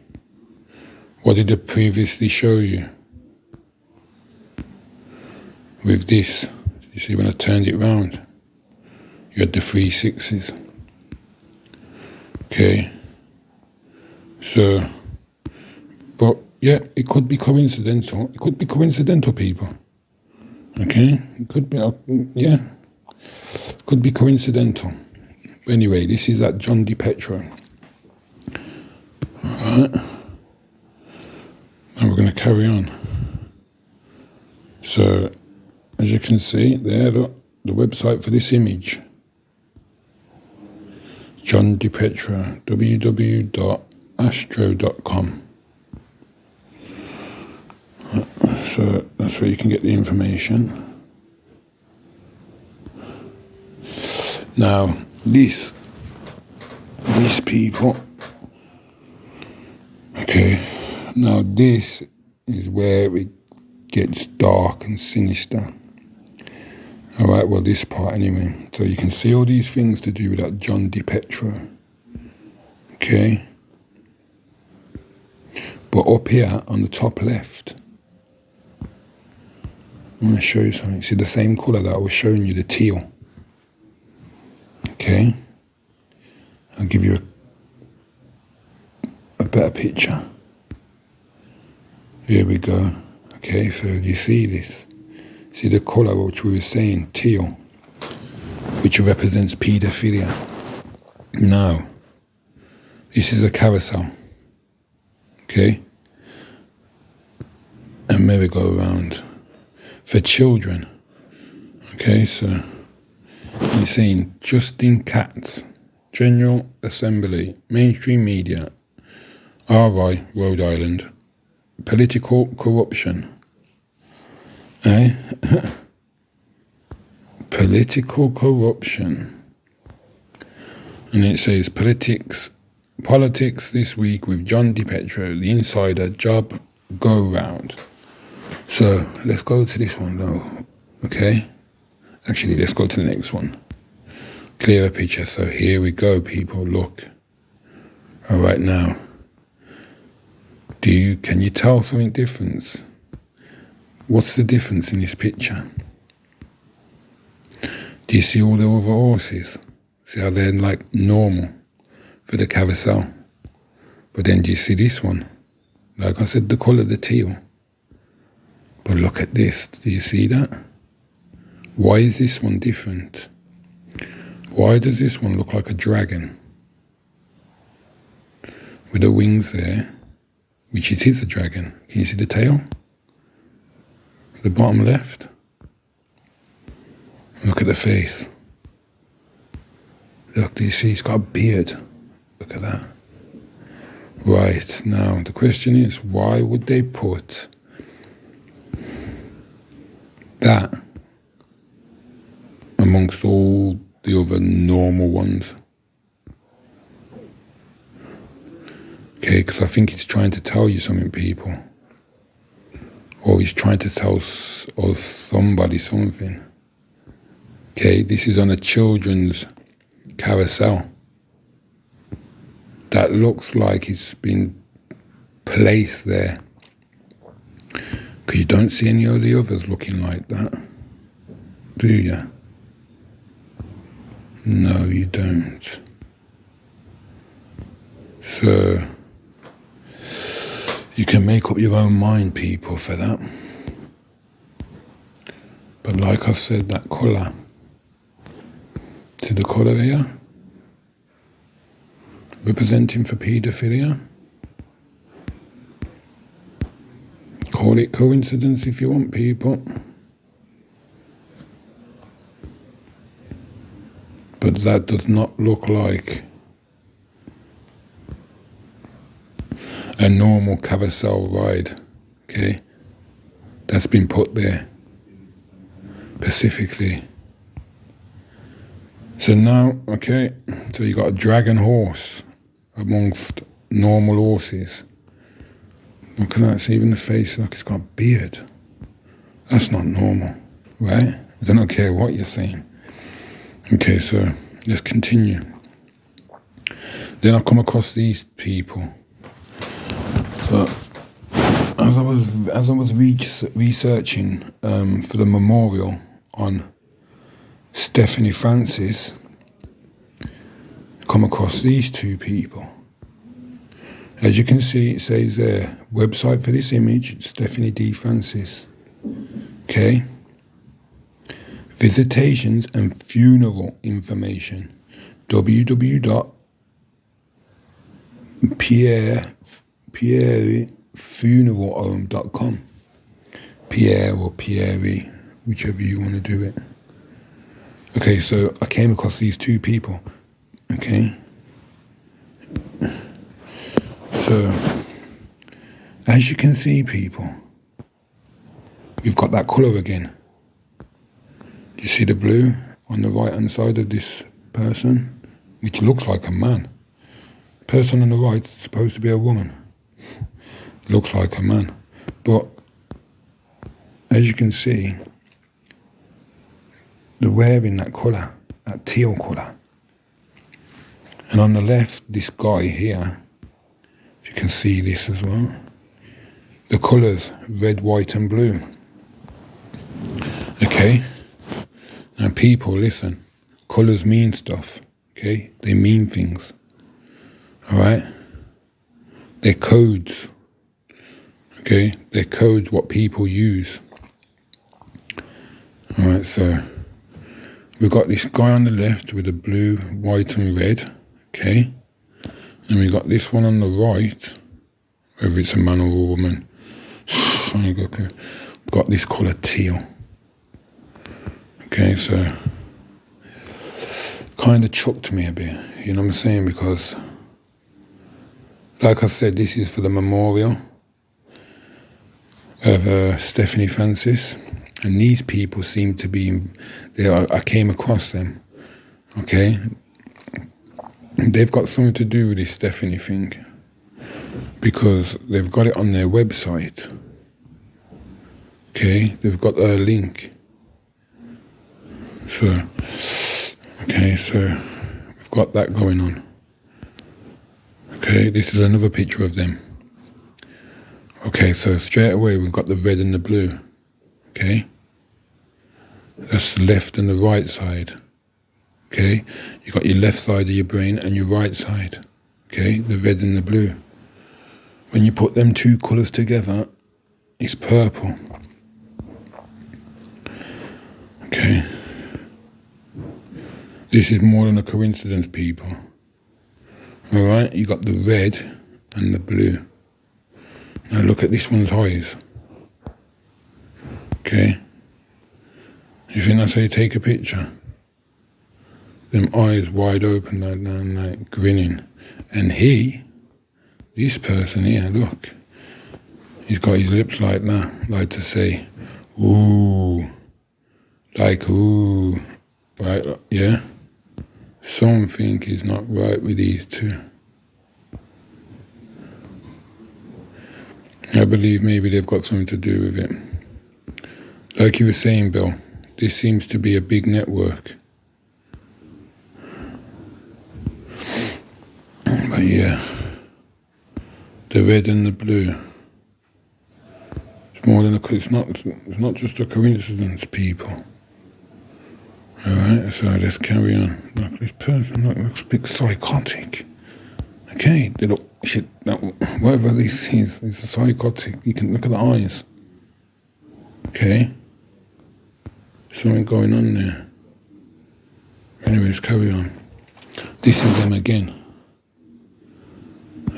What did it previously show you? With this, you see when I turned it round, you had the 3 6s. Okay. So, but yeah, it could be coincidental. It could be coincidental, people. Okay, it could be, yeah, could be coincidental. But anyway, this is at John DiPietro. All right, and we're going to carry on. So, as you can see there, the website for this image, John DiPietro, www.astro.com. So that's where you can get the information. Now, these people, okay, now this is where it gets dark and sinister. All right, well, this part anyway. So you can see all these things to do with that John DiPietro. Okay. But up here on the top left, I'm going to show you something. See the same colour that I was showing you, the teal. Okay. I'll give you a better picture. Here we go. Okay, so you see this? See the colour which we were saying, teal, which represents paedophilia. Now, this is a carousel. Okay? And merry-go-round for children. Okay, so you're saying Justin Katz, General Assembly, Mainstream Media, RI, Rhode Island, political corruption. Eh? Political corruption. And it says politics this week with John DiPietro, the insider job go round. So let's go to this one though. Okay? Actually, let's go to the next one. Clearer picture. So here we go, people. Look. All right, now. Can you tell something different? What's the difference in this picture? Do you see all the other horses? See how they're like normal for the carousel? But then do you see this one? Like I said, the colour, the teal. But look at this. Do you see that? Why is this one different? Why does this one look like a dragon? With the wings there, which it is a dragon. Can you see the tail? The bottom left. Look at the face. Look, do you see he's got a beard? Look at that. Right, now the question is, why would they put that amongst all the other normal ones? Okay, because I think he's trying to tell you something, people. Or he's trying to tell or somebody something. Okay, this is on a children's carousel. That looks like it's been placed there. Because you don't see any of the others looking like that, do you? No, you don't. So, you can make up your own mind, people, for that. But like I said, that colour, see the colour here? Representing for paedophilia. Call it coincidence if you want, people. But that does not look like a normal carousel ride, okay? That's been put there specifically. So now, okay, so you got a dragon horse amongst normal horses. Look at that, see even the face, look, it's got a beard. That's not normal, right? I don't care what you're saying. Okay, so let's continue. Then I come across these people. So as I was researching for the memorial on Stephanie Francis, come across these two people. As you can see, it says there, website for this image, Stephanie D. Francis. Okay. Visitations and funeral information. www.pierrefuneralhome.com. Pierre or Pierre, whichever you want to do it. Okay, so I came across these two people. Okay. So, as you can see, people, we've got that colour again. Do you see the blue on the right-hand side of this person, which looks like a man? The person on the right is supposed to be a woman. Looks like a man. But, as you can see, they're wearing that colour, that teal colour. And on the left, this guy here, if you can see this as well, the colours, red, white and blue. Okay? Now people, listen, colours mean stuff, okay? They mean things, alright? They're codes, okay? They're codes what people use. Alright, so we've got this guy on the left with the blue, white and red, okay? And we got this one on the right, whether it's a man or a woman. We've got this colour teal. Okay, so kind of chucked me a bit, you know what I'm saying? Because, like I said, this is for the memorial of Stephanie Francis, and these people seem to be, I came across them, okay? They've got something to do with this Stephanie thing, because they've got it on their website, okay? They've got a link. So, okay, so we've got that going on. Okay, this is another picture of them. Okay, so straight away we've got the red and the blue. Okay, that's the left and the right side. Okay, you got your left side of your brain and your right side. Okay, the red and the blue. When you put them two colours together, it's purple. Okay. This is more than a coincidence, people. Alright, you got the red and the blue. Now look at this one's eyes. Okay. You think that's how you take a picture? them eyes wide open like grinning. And this person here, look, he's got his lips like that, like to say, ooh, like ooh, right, yeah? Something is not right with these two. I believe maybe they've got something to do with it. Like you were saying, Bill, this seems to be a big network. But yeah, the red and the blue. It's more than it's not just a coincidence, people. Alright, so let's carry on. Look, this person looks a bit psychotic. Okay, they look shit. Whatever this is, it's a psychotic. You can look at the eyes. Okay, something going on there. Anyways, carry on. This is them again.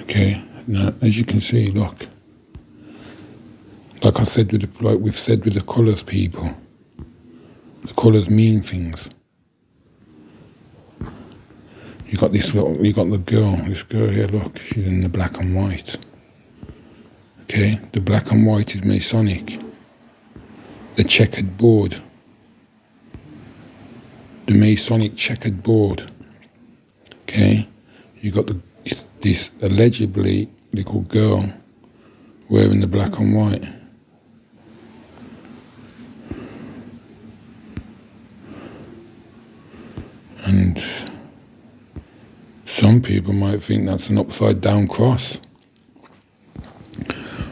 Okay, now as you can see, look. Like I said like we've said with the colours, people. The colours mean things. You got this girl here, look, she's in the black and white. Okay, the black and white is Masonic. The checkered board. The Masonic checkered board. Okay, you got this allegedly little girl wearing the black and white. And some people might think that's an upside down cross.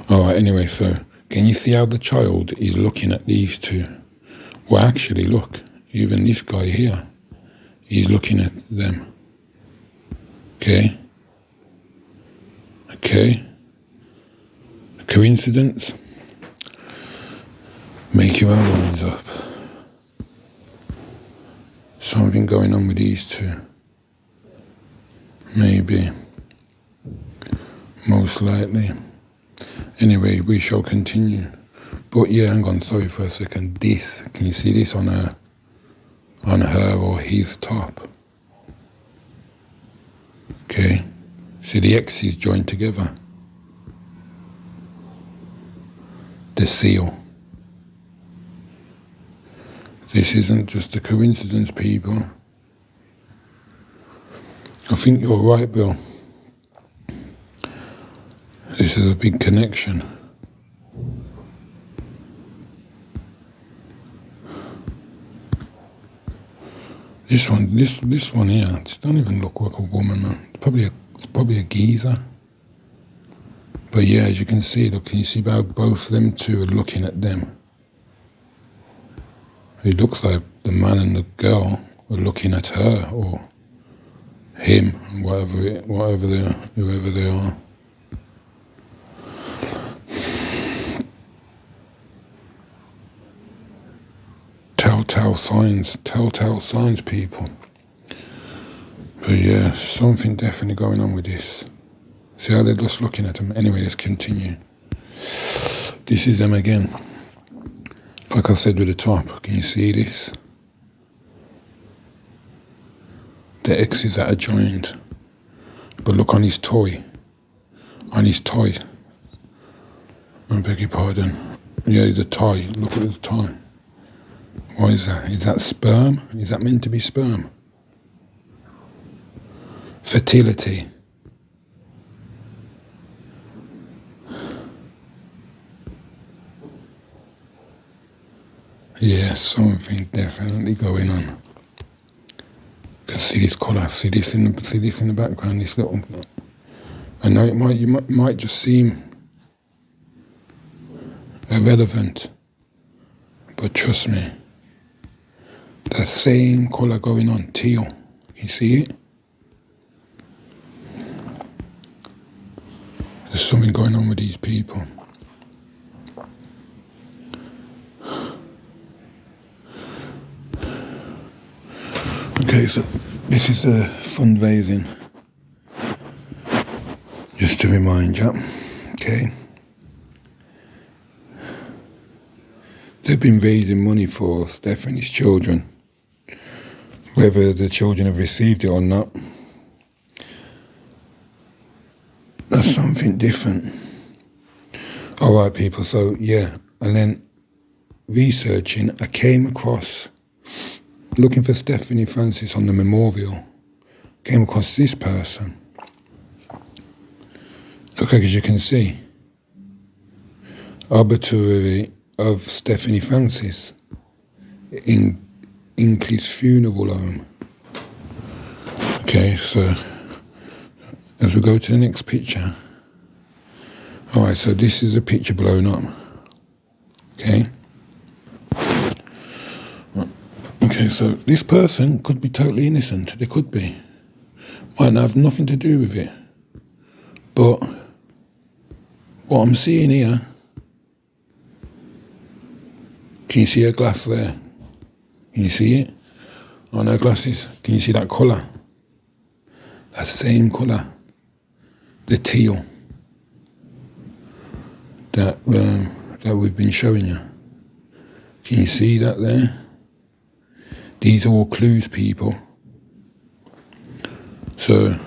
Alright, anyway, so can you see how the child is looking at these two? Well, actually, look, even this guy here, he's looking at them. Okay? Okay? A coincidence? Make your own minds up. Something going on with these two. Maybe. Most likely. Anyway, we shall continue. But yeah, hang on, sorry for a second. This, can you see this on her or his top? Okay. See the X's joined together. The seal. This isn't just a coincidence, people. I think you're right, Bill. This is a big connection. This one here, just don't even look like a woman, man. It's probably a geezer. But yeah, as you can see, look, can you see how both them two are looking at them? It looks like the man and the girl are looking at her or him, whoever they are. Telltale signs, people. But yeah, something definitely going on with this. See how they're just looking at them? Anyway, let's continue. This is them again. Like I said with the top, can you see this? The X's that are joined. But look on his toy. I beg your pardon. Yeah, the tie. Look at the tie. What is that? Is that sperm? Is that meant to be sperm? Fertility. Yeah, something definitely going on. You can see this colour, see this in the background, this little. I know you might just seem irrelevant, but trust me, the same colour going on, teal. You see it? There's something going on with these people. Okay, so this is a fundraising, just to remind you, okay? They've been raising money for Stephanie's children, Whether the children have received it or not, that's something different. All right, people, so yeah, and then researching, I came across, looking for Stephanie Francis on the memorial, came across this person. Okay, as you can see, obituary of Stephanie Francis in Incle's funeral home. Okay, so as we go to the next picture. Alright, so this is a picture blown up. Okay. Okay, so this person could be totally innocent. They could be. Might have nothing to do with it. But what I'm seeing here, can you see her glass there? Can you see it? On her glasses. Can you see that colour? That same colour. The teal. That we've been showing you. Can you see that there? These are all clues, people. So,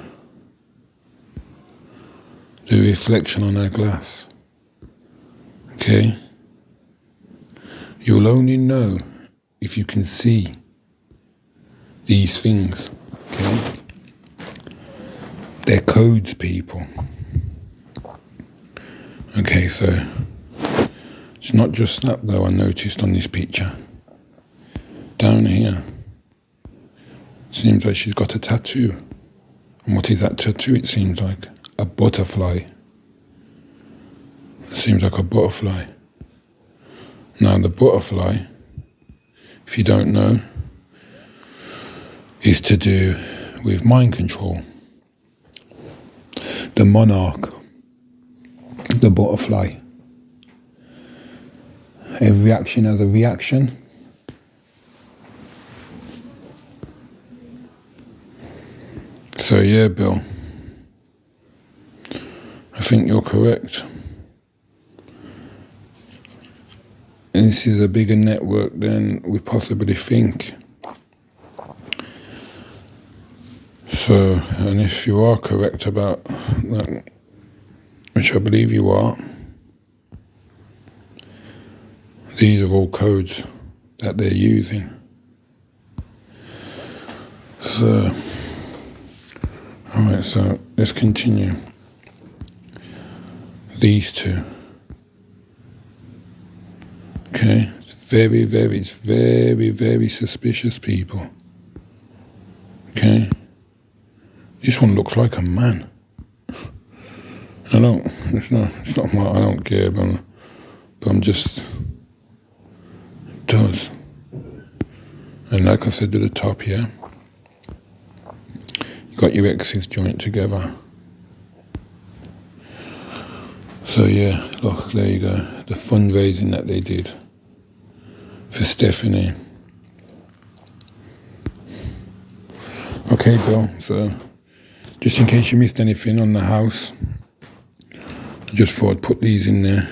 the reflection on her glass. Okay? You'll only know if you can see these things. Okay? They're codes, people. Okay, so it's not just that though. I noticed on this picture down here, seems like she's got a tattoo. And what is that tattoo? It seems like a butterfly. It seems like a butterfly. Now the butterfly, if you don't know, is to do with mind control. The monarch, the butterfly. Every action has a reaction. So yeah, Bill, I think you're correct. This is a bigger network than we possibly think. So, and if you are correct about that, which I believe you are, these are all codes that they're using. So, alright, so let's continue. These two. Okay, it's very suspicious, people. Okay, this one looks like a man. I don't care, but I'm just, it does. And like I said to the top here, you got your X's joint together. So yeah, look, there you go, the fundraising that they did for Stephanie. Okay, Bill, so just in case you missed anything on the house, I just thought I'd put these in there.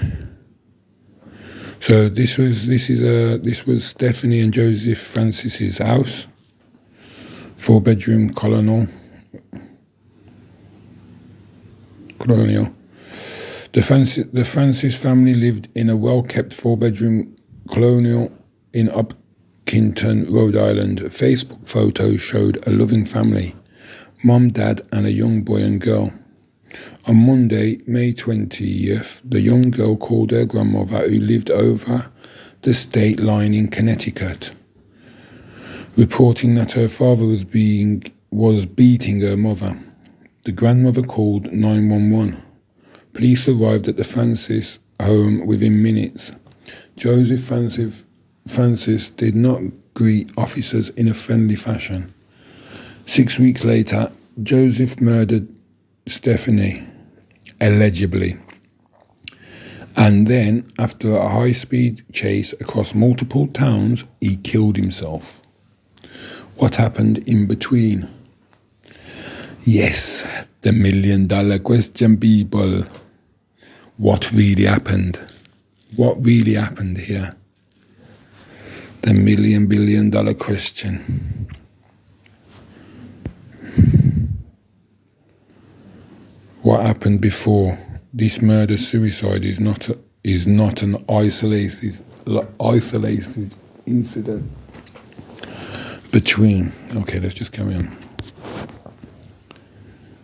So this was Stephanie and Joseph Francis's house, 4-bedroom colonial. The Francis family lived in a well-kept 4-bedroom colonial in Upkinton, Rhode Island. Facebook photos showed a loving family, mom, dad, and a young boy and girl. On Monday, May 20th, the young girl called her grandmother, who lived over the state line in Connecticut, reporting that her father was beating her mother. The grandmother called 911. Police arrived at the Francis home within minutes. Joseph Francis did not greet officers in a friendly fashion. 6 weeks later, Joseph murdered Stephanie, allegedly. And then, after a high-speed chase across multiple towns, he killed himself. What happened in between? Yes, the million-dollar question, people. What really happened? What really happened here? The billion-dollar question. what happened before. This murder-suicide is not an isolated incident between. Okay, let's just carry on.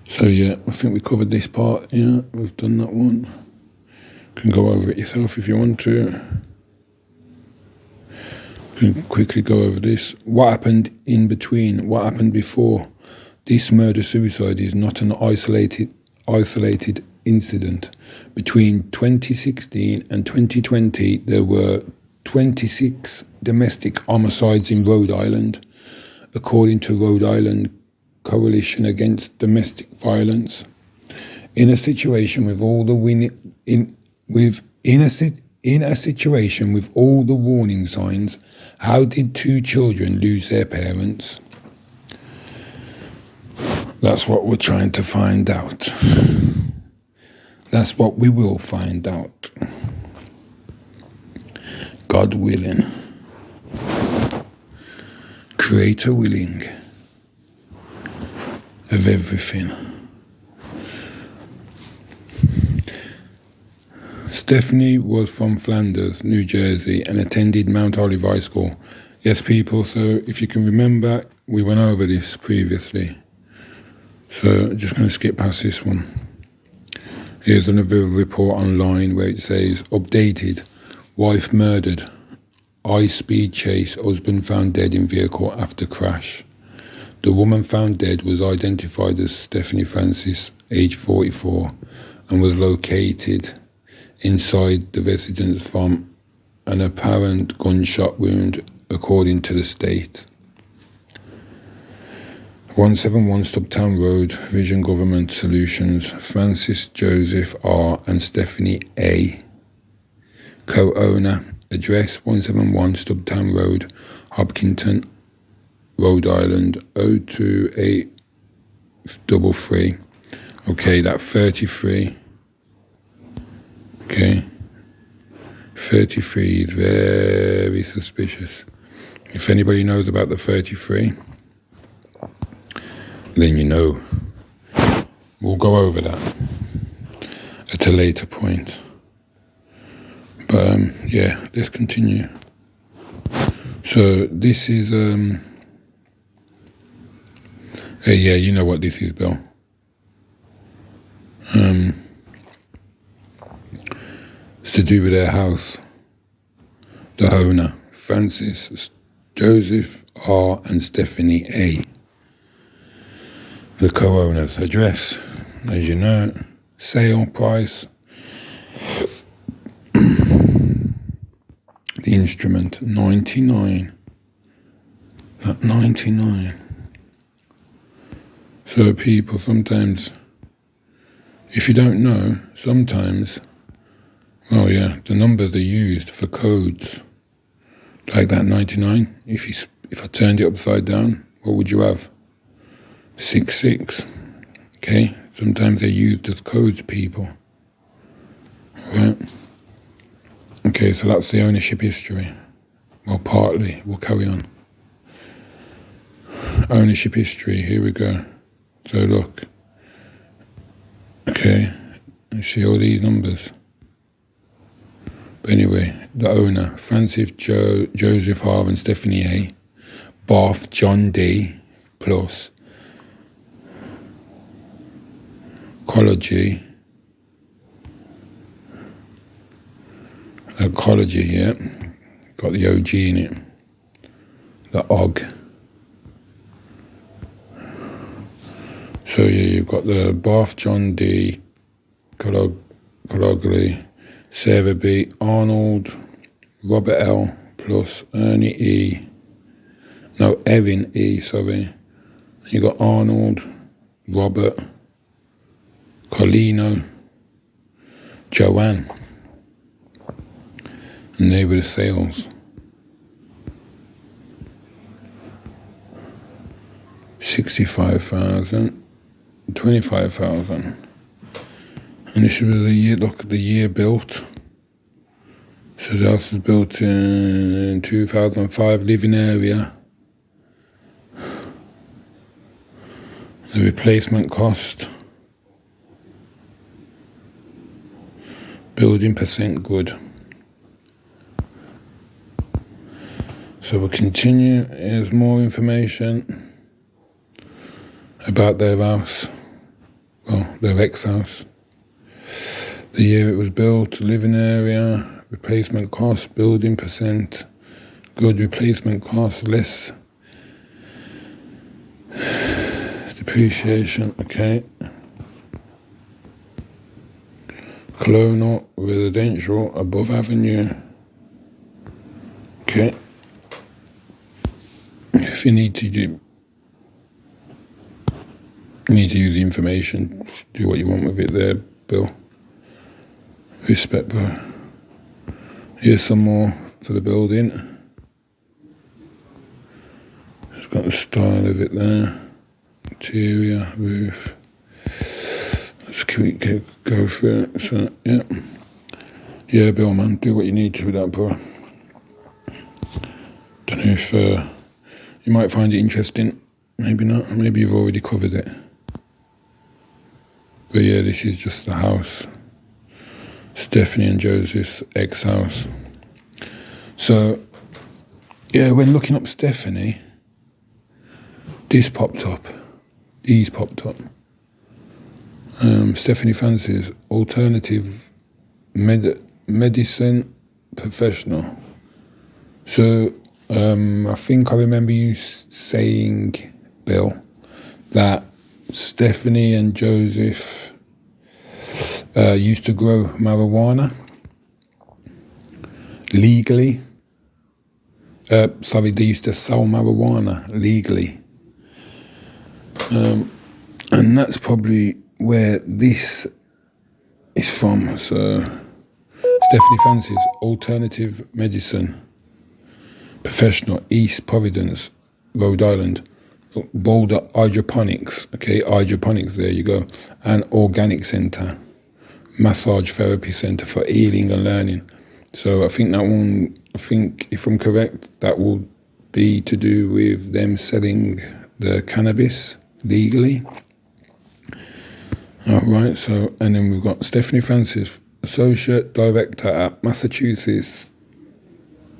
So yeah, I think we covered this part. Yeah, we've done that one. You can go over it yourself if you want to. You can quickly go over this. What happened in between? What happened before? This murder-suicide is not an isolated incident. Between 2016 and 2020, there were 26 domestic homicides in Rhode Island, according to Rhode Island Coalition Against Domestic Violence. In a situation with all the situation with all the warning signs, how did two children lose their parents? That's what we're trying to find out. That's what we will find out. God willing. Creator willing. Of everything. Stephanie was from Flanders, New Jersey, and attended Mount Olive High School. Yes, people, so if you can remember, we went over this previously. So I'm just going to skip past this one. Here's another report online where it says, updated, wife murdered, high-speed chase, husband found dead in vehicle after crash. The woman found dead was identified as Stephanie Francis, age 44, and was located inside the residence from an apparent gunshot wound, according to the state. 171 Stubtown Road, Vision Government Solutions, Francis Joseph R. and Stephanie A. Co-owner, address 171 Stubtown Road, Hopkinton, Rhode Island, 02833. Okay, that 33. Okay. 33 is very suspicious. If anybody knows about the 33, then you know. We'll go over that at a later point. But yeah, let's continue. So this is yeah, you know what this is, Bill. It's to do with their house. The owner, Francis Joseph R. and Stephanie A. The co-owners. Address, as you know, sale price, the instrument, 99. At 99. So people sometimes, if you don't know, sometimes, well, yeah, the numbers are used for codes. Like that 99. If I turned it upside down, what would you have? 66. Okay? Sometimes they're used as codes, people. Right? Okay, so that's the ownership history. Well, partly. We'll carry on. Ownership history. Here we go. So look. Okay. You see all these numbers. But anyway, the owner, Francis Joseph R. and Stephanie A. Bath John D. Plus. Ecology, yeah. Got the OG in it. The OG. So yeah, you've got the Bath John D. Cologly, Sarah B. Arnold, Robert L. Plus Ernie E. No, Erin E. Sorry. You got Arnold, Robert, Colino, Joanne, and they were the sales. 65,000, 25,000, and this was the year. Look at the year built. So the house was built in 2005. Living area. The replacement cost. Building percent good. So we'll continue. Here's more information about their house. Well, their ex-house. The year it was built, living area, replacement cost, building percent, good replacement cost, less depreciation, okay. Colonial, residential, above avenue, okay. If you need to use the information, do what you want with it there, Bill. Respect, bro. Here's some more for the building. It's got the style of it there. Interior, roof. Let's go through it. So, yeah. Yeah, Bill, man, do what you need to with that, bro. Don't know if you might find it interesting. Maybe not. Maybe you've already covered it. But yeah, this is just the house. Stephanie and Joseph's ex-house. So, yeah, when looking up Stephanie, this popped up. These popped up. Stephanie Francis, alternative medicine professional. So, I think I remember you saying, Bill, that Stephanie and Joseph used to grow marijuana legally. They used to sell marijuana legally. And that's probably where this is from. So, Stephanie Francis, alternative medicine professional, East Providence, Rhode Island. Boulder Hydroponics, okay, hydroponics, there you go. And Organic Center, Massage Therapy Center for Healing and Learning. So I think if I'm correct, that will be to do with them selling the cannabis legally. All right, so, and then we've got Stephanie Francis, Associate Director at Massachusetts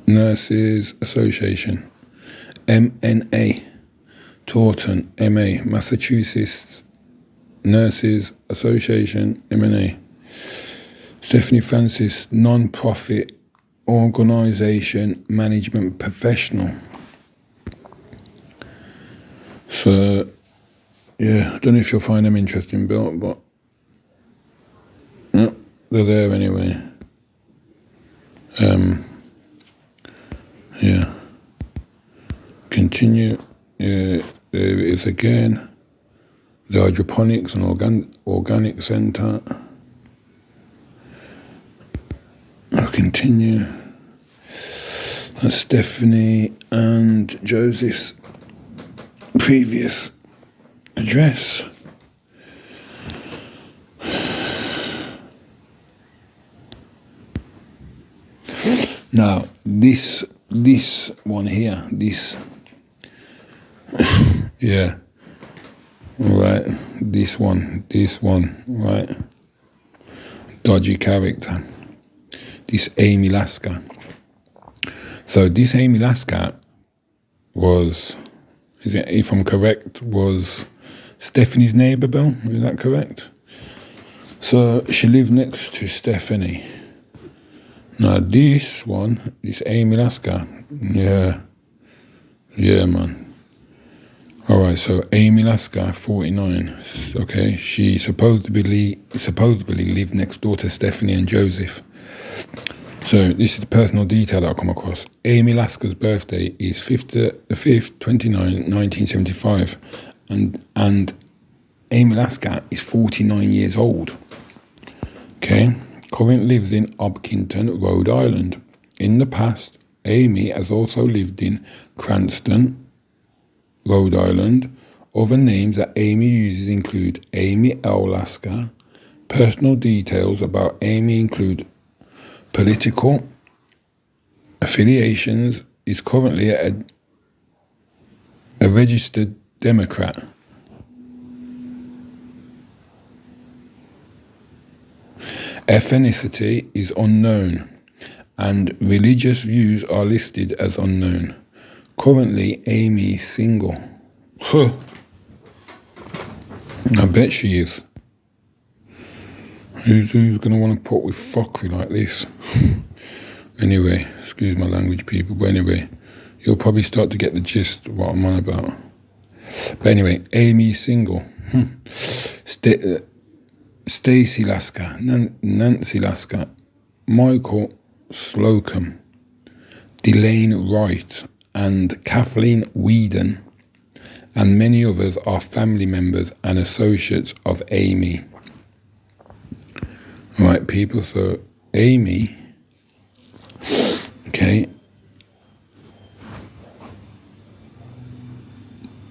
Nurses Association, MNA. Taunton, MA, Massachusetts Nurses Association, MNA. Stephanie Francis, non-profit organization management professional. So, yeah, I don't know if you'll find them interesting, Bill, but yeah, they're there anyway. Yeah. Continue. There it is again. The Hydroponics and Organic Center. I'll continue. That's Stephanie and Joseph's previous address. Now, this one here, this, yeah, right, this one, right, dodgy character, this Amy Lasker. So this Amy Lasker was, if I'm correct, was Stephanie's neighbour, Bill, is that correct? So she lived next to Stephanie. Now this one, this Amy Lasker, yeah, man. All right, so Amy Lasker, 49. Okay, she supposedly lived next door to Stephanie and Joseph. So this is the personal detail that I come across. Amy Lasker's birthday is 5th 29, 1975, and Amy Lasker is 49 years old. Okay, currently lives in Hopkinton, Rhode Island. In the past, Amy has also lived in Cranston, Rhode Island. Other names that Amy uses include Amy L. Lasker. Personal details about Amy include political affiliations, is currently a registered Democrat. Ethnicity is unknown, and religious views are listed as unknown. Currently, Amy is single. Huh. I bet she is. Who's going to want to put with fuckery like this? Anyway, excuse my language, people, but anyway, you'll probably start to get the gist of what I'm on about. But anyway, Amy's single. Stacey Lasker, Nancy Lasker, Michael Slocum, Delane Wright, and Kathleen Whedon, and many others are family members and associates of Amy. Right, people, so Amy, okay,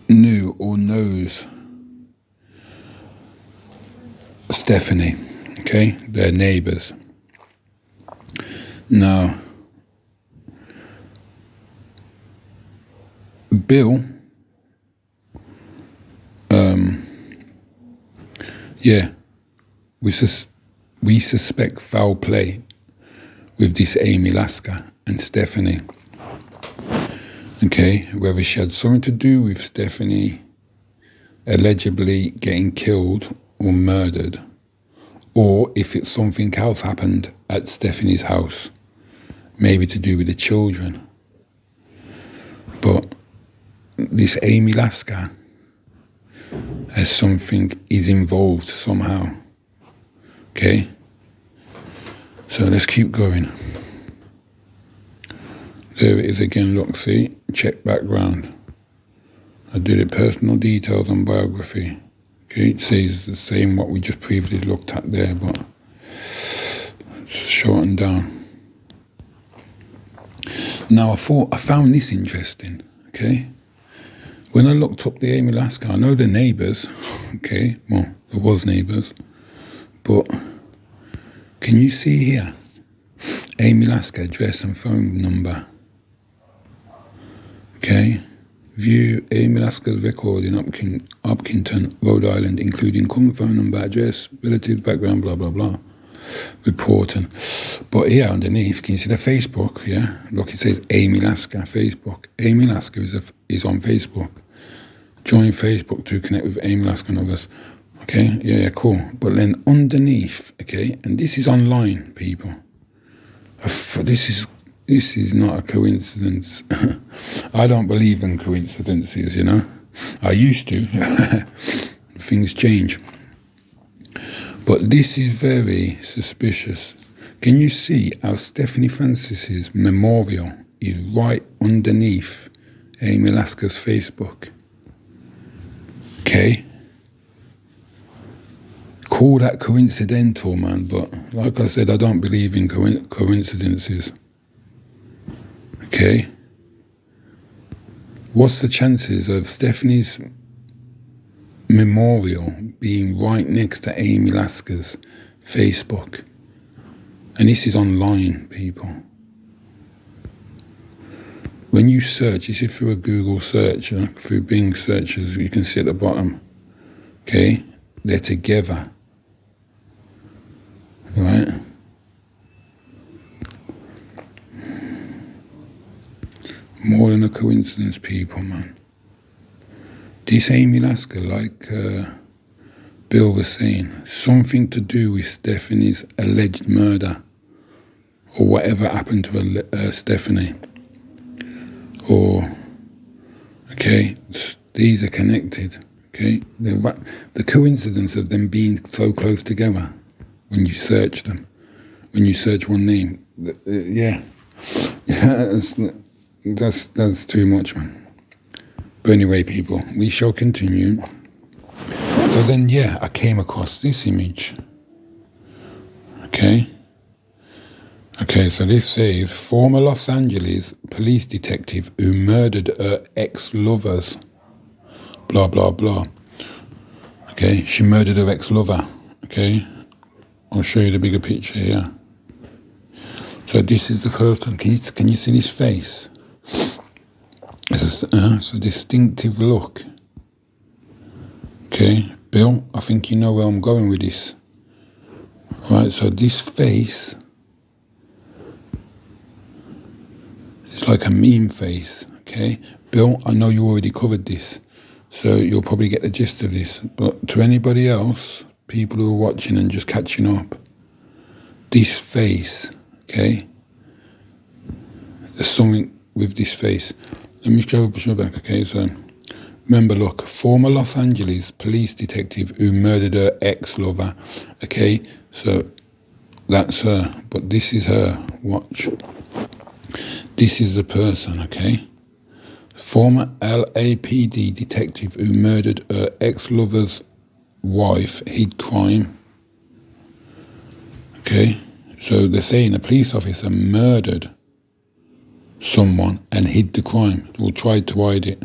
knew or knows Stephanie, okay, they're neighbours. Now, Bill, we suspect foul play with this Amy Lasker and Stephanie. Okay, whether she had something to do with Stephanie allegedly getting killed or murdered, or if it's something else happened at Stephanie's house, maybe to do with the children. But this Amy Lasker has something is involved somehow. Okay, so let's keep going. There it is again, look, see, check background. I did it, personal details and biography. Okay, it says the same what we just previously looked at there, but shortened down. Now I found this interesting, okay? When I looked up the Amy Lasker, I know the neighbours, okay, well, there was neighbours, but can you see here? Amy Lasker, address and phone number. Okay, view Amy Lasker's record in Hopkinton, Rhode Island, including current phone number, address, relatives, background, blah, blah, blah. Reporting. But here underneath, can you see the Facebook? Yeah, look, it says Amy Lasker, Facebook. Amy Lasker is on Facebook. Join Facebook to connect with Amy Lasker and others. Okay, yeah, cool. But then underneath, okay, and this is online, people. This is not a coincidence. I don't believe in coincidences, you know. I used to. Things change. But this is very suspicious. Can you see how Stephanie Francis's memorial is right underneath Amy Lasker's Facebook? Okay. Call that coincidental, man, but like I said, I don't believe in coincidences. Okay? What's the chances of Stephanie's memorial being right next to Amy Lasker's Facebook? And this is online, people. When you search, this is through a Google search, through Bing searches, you can see at the bottom. Okay? They're together. Right? More than a coincidence, people, man. This Amy Lasker, like Bill was saying, something to do with Stephanie's alleged murder, or whatever happened to Stephanie. Or, okay, these are connected. Okay, the coincidence of them being so close together when you search them, when you search one name, that's too much, man. But anyway, people, we shall continue. So then, I came across this image. Okay, so this says, former Los Angeles police detective who murdered her ex-lovers. Blah, blah, blah. Okay, she murdered her ex-lover. Okay, I'll show you the bigger picture here. So this is the person. Can you see his face? It's a distinctive look. Okay, Bill, I think you know where I'm going with this. Right, so this face is like a meme face, okay? Bill, I know you already covered this, so you'll probably get the gist of this. But to anybody else, people who are watching and just catching up, this face, okay? There's something with this face. Let me show back, okay? So remember, look, former Los Angeles police detective who murdered her ex-lover, okay? So that's her, but this is her. Watch. This is the person, okay? Former LAPD detective who murdered her ex-lover's wife hid crime. Okay? So they're saying a police officer murdered someone and hid the crime, or tried to hide it.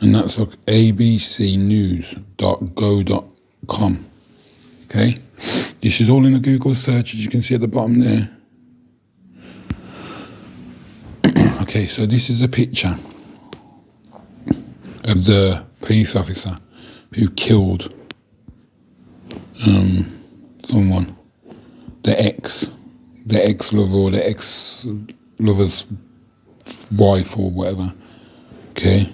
And that's like abcnews.go.com. Okay? This is all in a Google search, as you can see at the bottom there. Okay, so this is a picture of the police officer who killed someone, the ex-lover or the ex-lover's wife or whatever. Okay.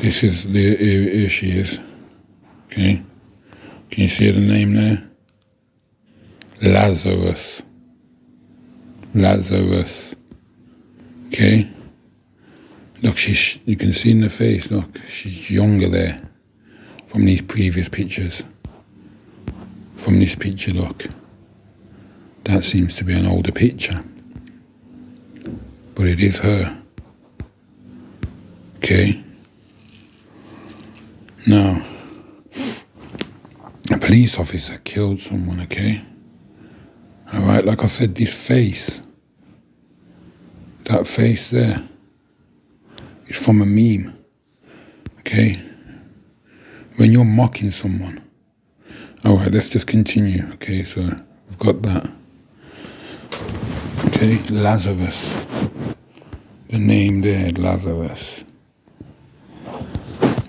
This is here she is. Okay. Can you see the name there? Lazarus. Okay. Look, you can see in the face, look, she's younger there from these previous pictures. From this picture, look. That seems to be an older picture. But it is her. Okay. Now, a police officer killed someone, okay? Alright, like I said, this face, that face there, is from a meme, okay? When you're mocking someone. Alright, let's just continue, okay? So, we've got that. Okay, Lazarus. The name there, Lazarus.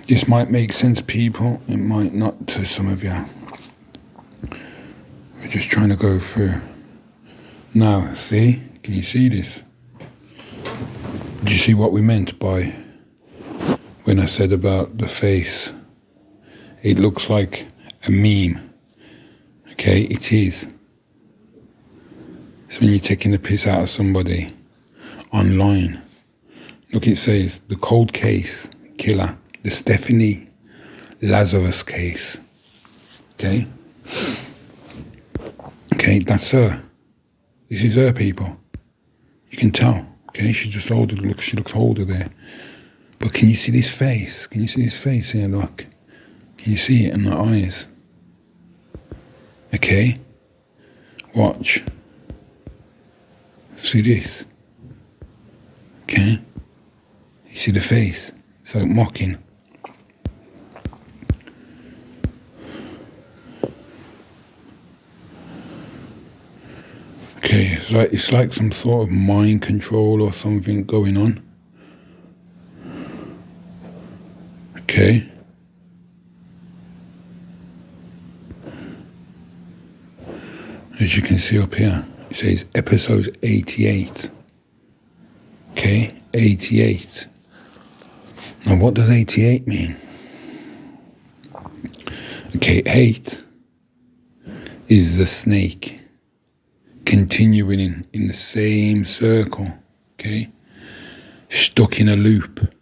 This might make sense, people. It might not to some of you. We're just trying to go through. Now, see? Can you see this? Do you see what we meant by when I said about the face? It looks like a meme. Okay, it is. So when you're taking the piss out of somebody online, look, it says, the cold case killer, the Stephanie Lazarus case. Okay? Okay, that's her. This is her, people. You can tell. Okay, she's just older. Look, she looks older there. But can you see this face? Can you see this face here? Look. Can you see it in the eyes? Okay? Watch. See this? Okay? You see the face? It's like mocking. Okay, it's like some sort of mind control or something going on. Okay. As you can see up here, it says episode 88. Okay, 88. Now what does 88 mean? Okay, 8 is the snake continuing in the same circle, okay? Stuck in a loop,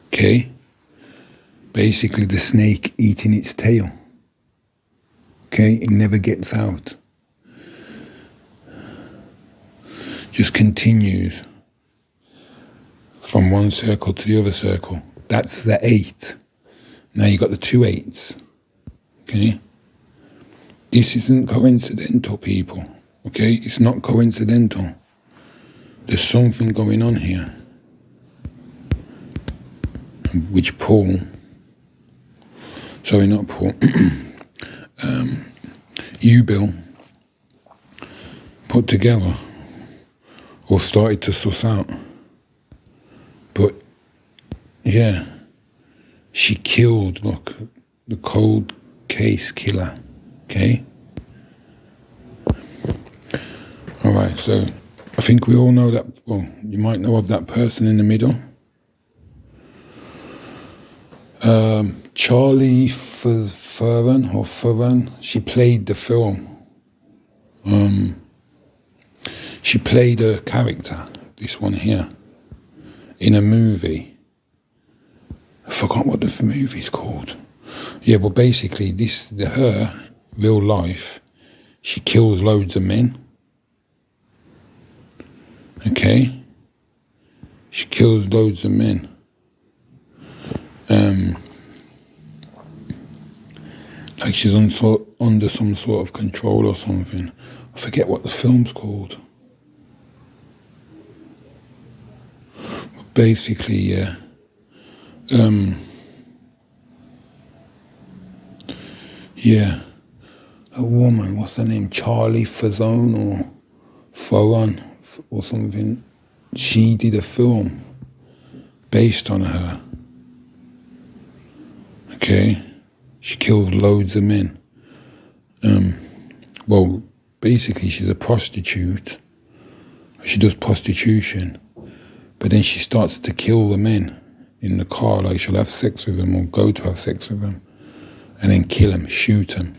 okay? Basically the snake eating its tail, okay? It never gets out. Just continues from one circle to the other circle. That's the 8. Now you got the 2 8s, okay? This isn't coincidental, people, okay? It's not coincidental. There's something going on here. Which Paul, sorry, not Paul, you, Bill, put together or started to suss out. But, yeah, She killed, look, the cold case killer, okay? All right, so I think we all know that, well, you might know of that person in the middle. Charlie Ferran, she played the film. She played a character, this one here, in a movie. I forgot what the movie's called. Yeah, well, basically, her, real life, she kills loads of men. Okay? She kills loads of men. Like she's under some sort of control or something. I forget what the film's called. But basically, yeah. Yeah. A woman, what's her name? Charlie Fazone or Foran or something. She did a film based on her. Okay? She kills loads of men. Well, basically she's a prostitute. She does prostitution. But then she starts to kill the men in the car. Like she'll have sex with them or go to have sex with them. And then kill them, shoot them.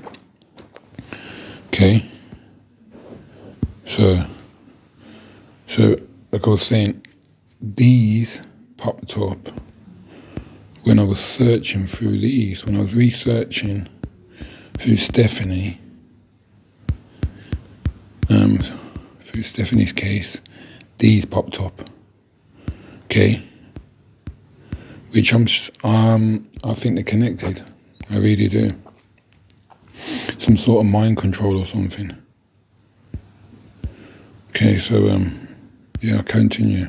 Okay? So like I was saying, these popped up when I was searching through these, when I was researching through Stephanie, through Stephanie's case, these popped up. Okay? Which I think they're connected. I really do. Some sort of mind control or something. Okay, so, yeah, I'll continue.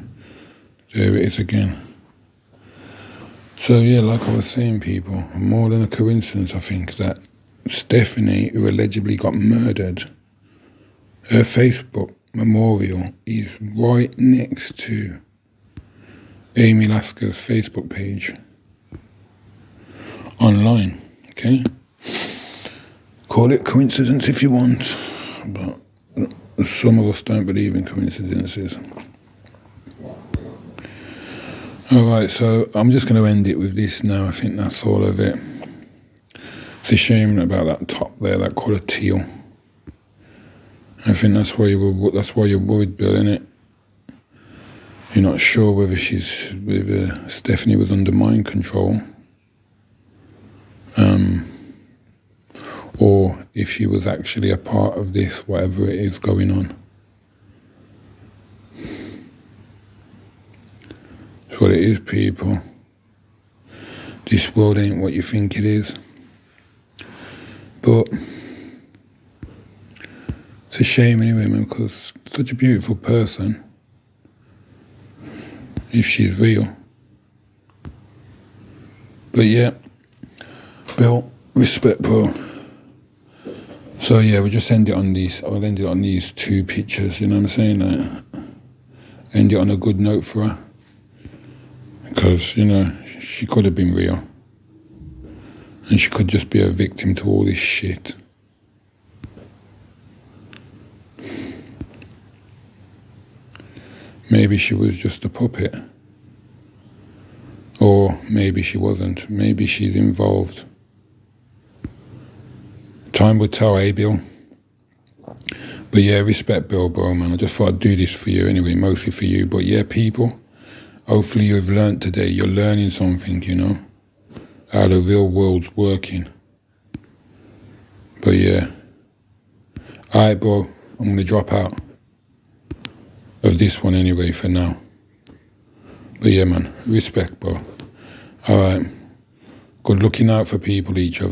There it is again. So, yeah, like I was saying, people, more than a coincidence, I think, that Stephanie, who allegedly got murdered, her Facebook memorial is right next to Amy Lasker's Facebook page online, okay? Call it coincidence if you want, but some of us don't believe in coincidences. All right, so I'm just going to end it with this now. I think that's all of it. It's a shame about that top there, that colour teal. I think that's why you're worried, Bill, isn't it? You're not sure whether Stephanie was under mind control, or if she was actually a part of this, whatever it is going on. That's what it is, people. This world ain't what you think it is. But it's a shame anyway, man, because such a beautiful person, if she's real. But yeah, Bill, respect, bro. So yeah, we'll just end it on these. I'll end it on these two pictures, you know what I'm saying? End it on a good note for her. Because, you know, she could have been real. And she could just be a victim to all this shit. Maybe she was just a puppet. Or maybe she wasn't. Maybe she's involved. Time will tell, eh, Bill? But yeah, respect, Bill, bro, man. I just thought I'd do this for you anyway, mostly for you. But yeah, people, hopefully you've learnt today. You're learning something, you know, how the real world's working. But yeah. All right, bro, I'm going to drop out of this one anyway for now. But yeah, man, respect, bro. All right. Good looking out for people, each other.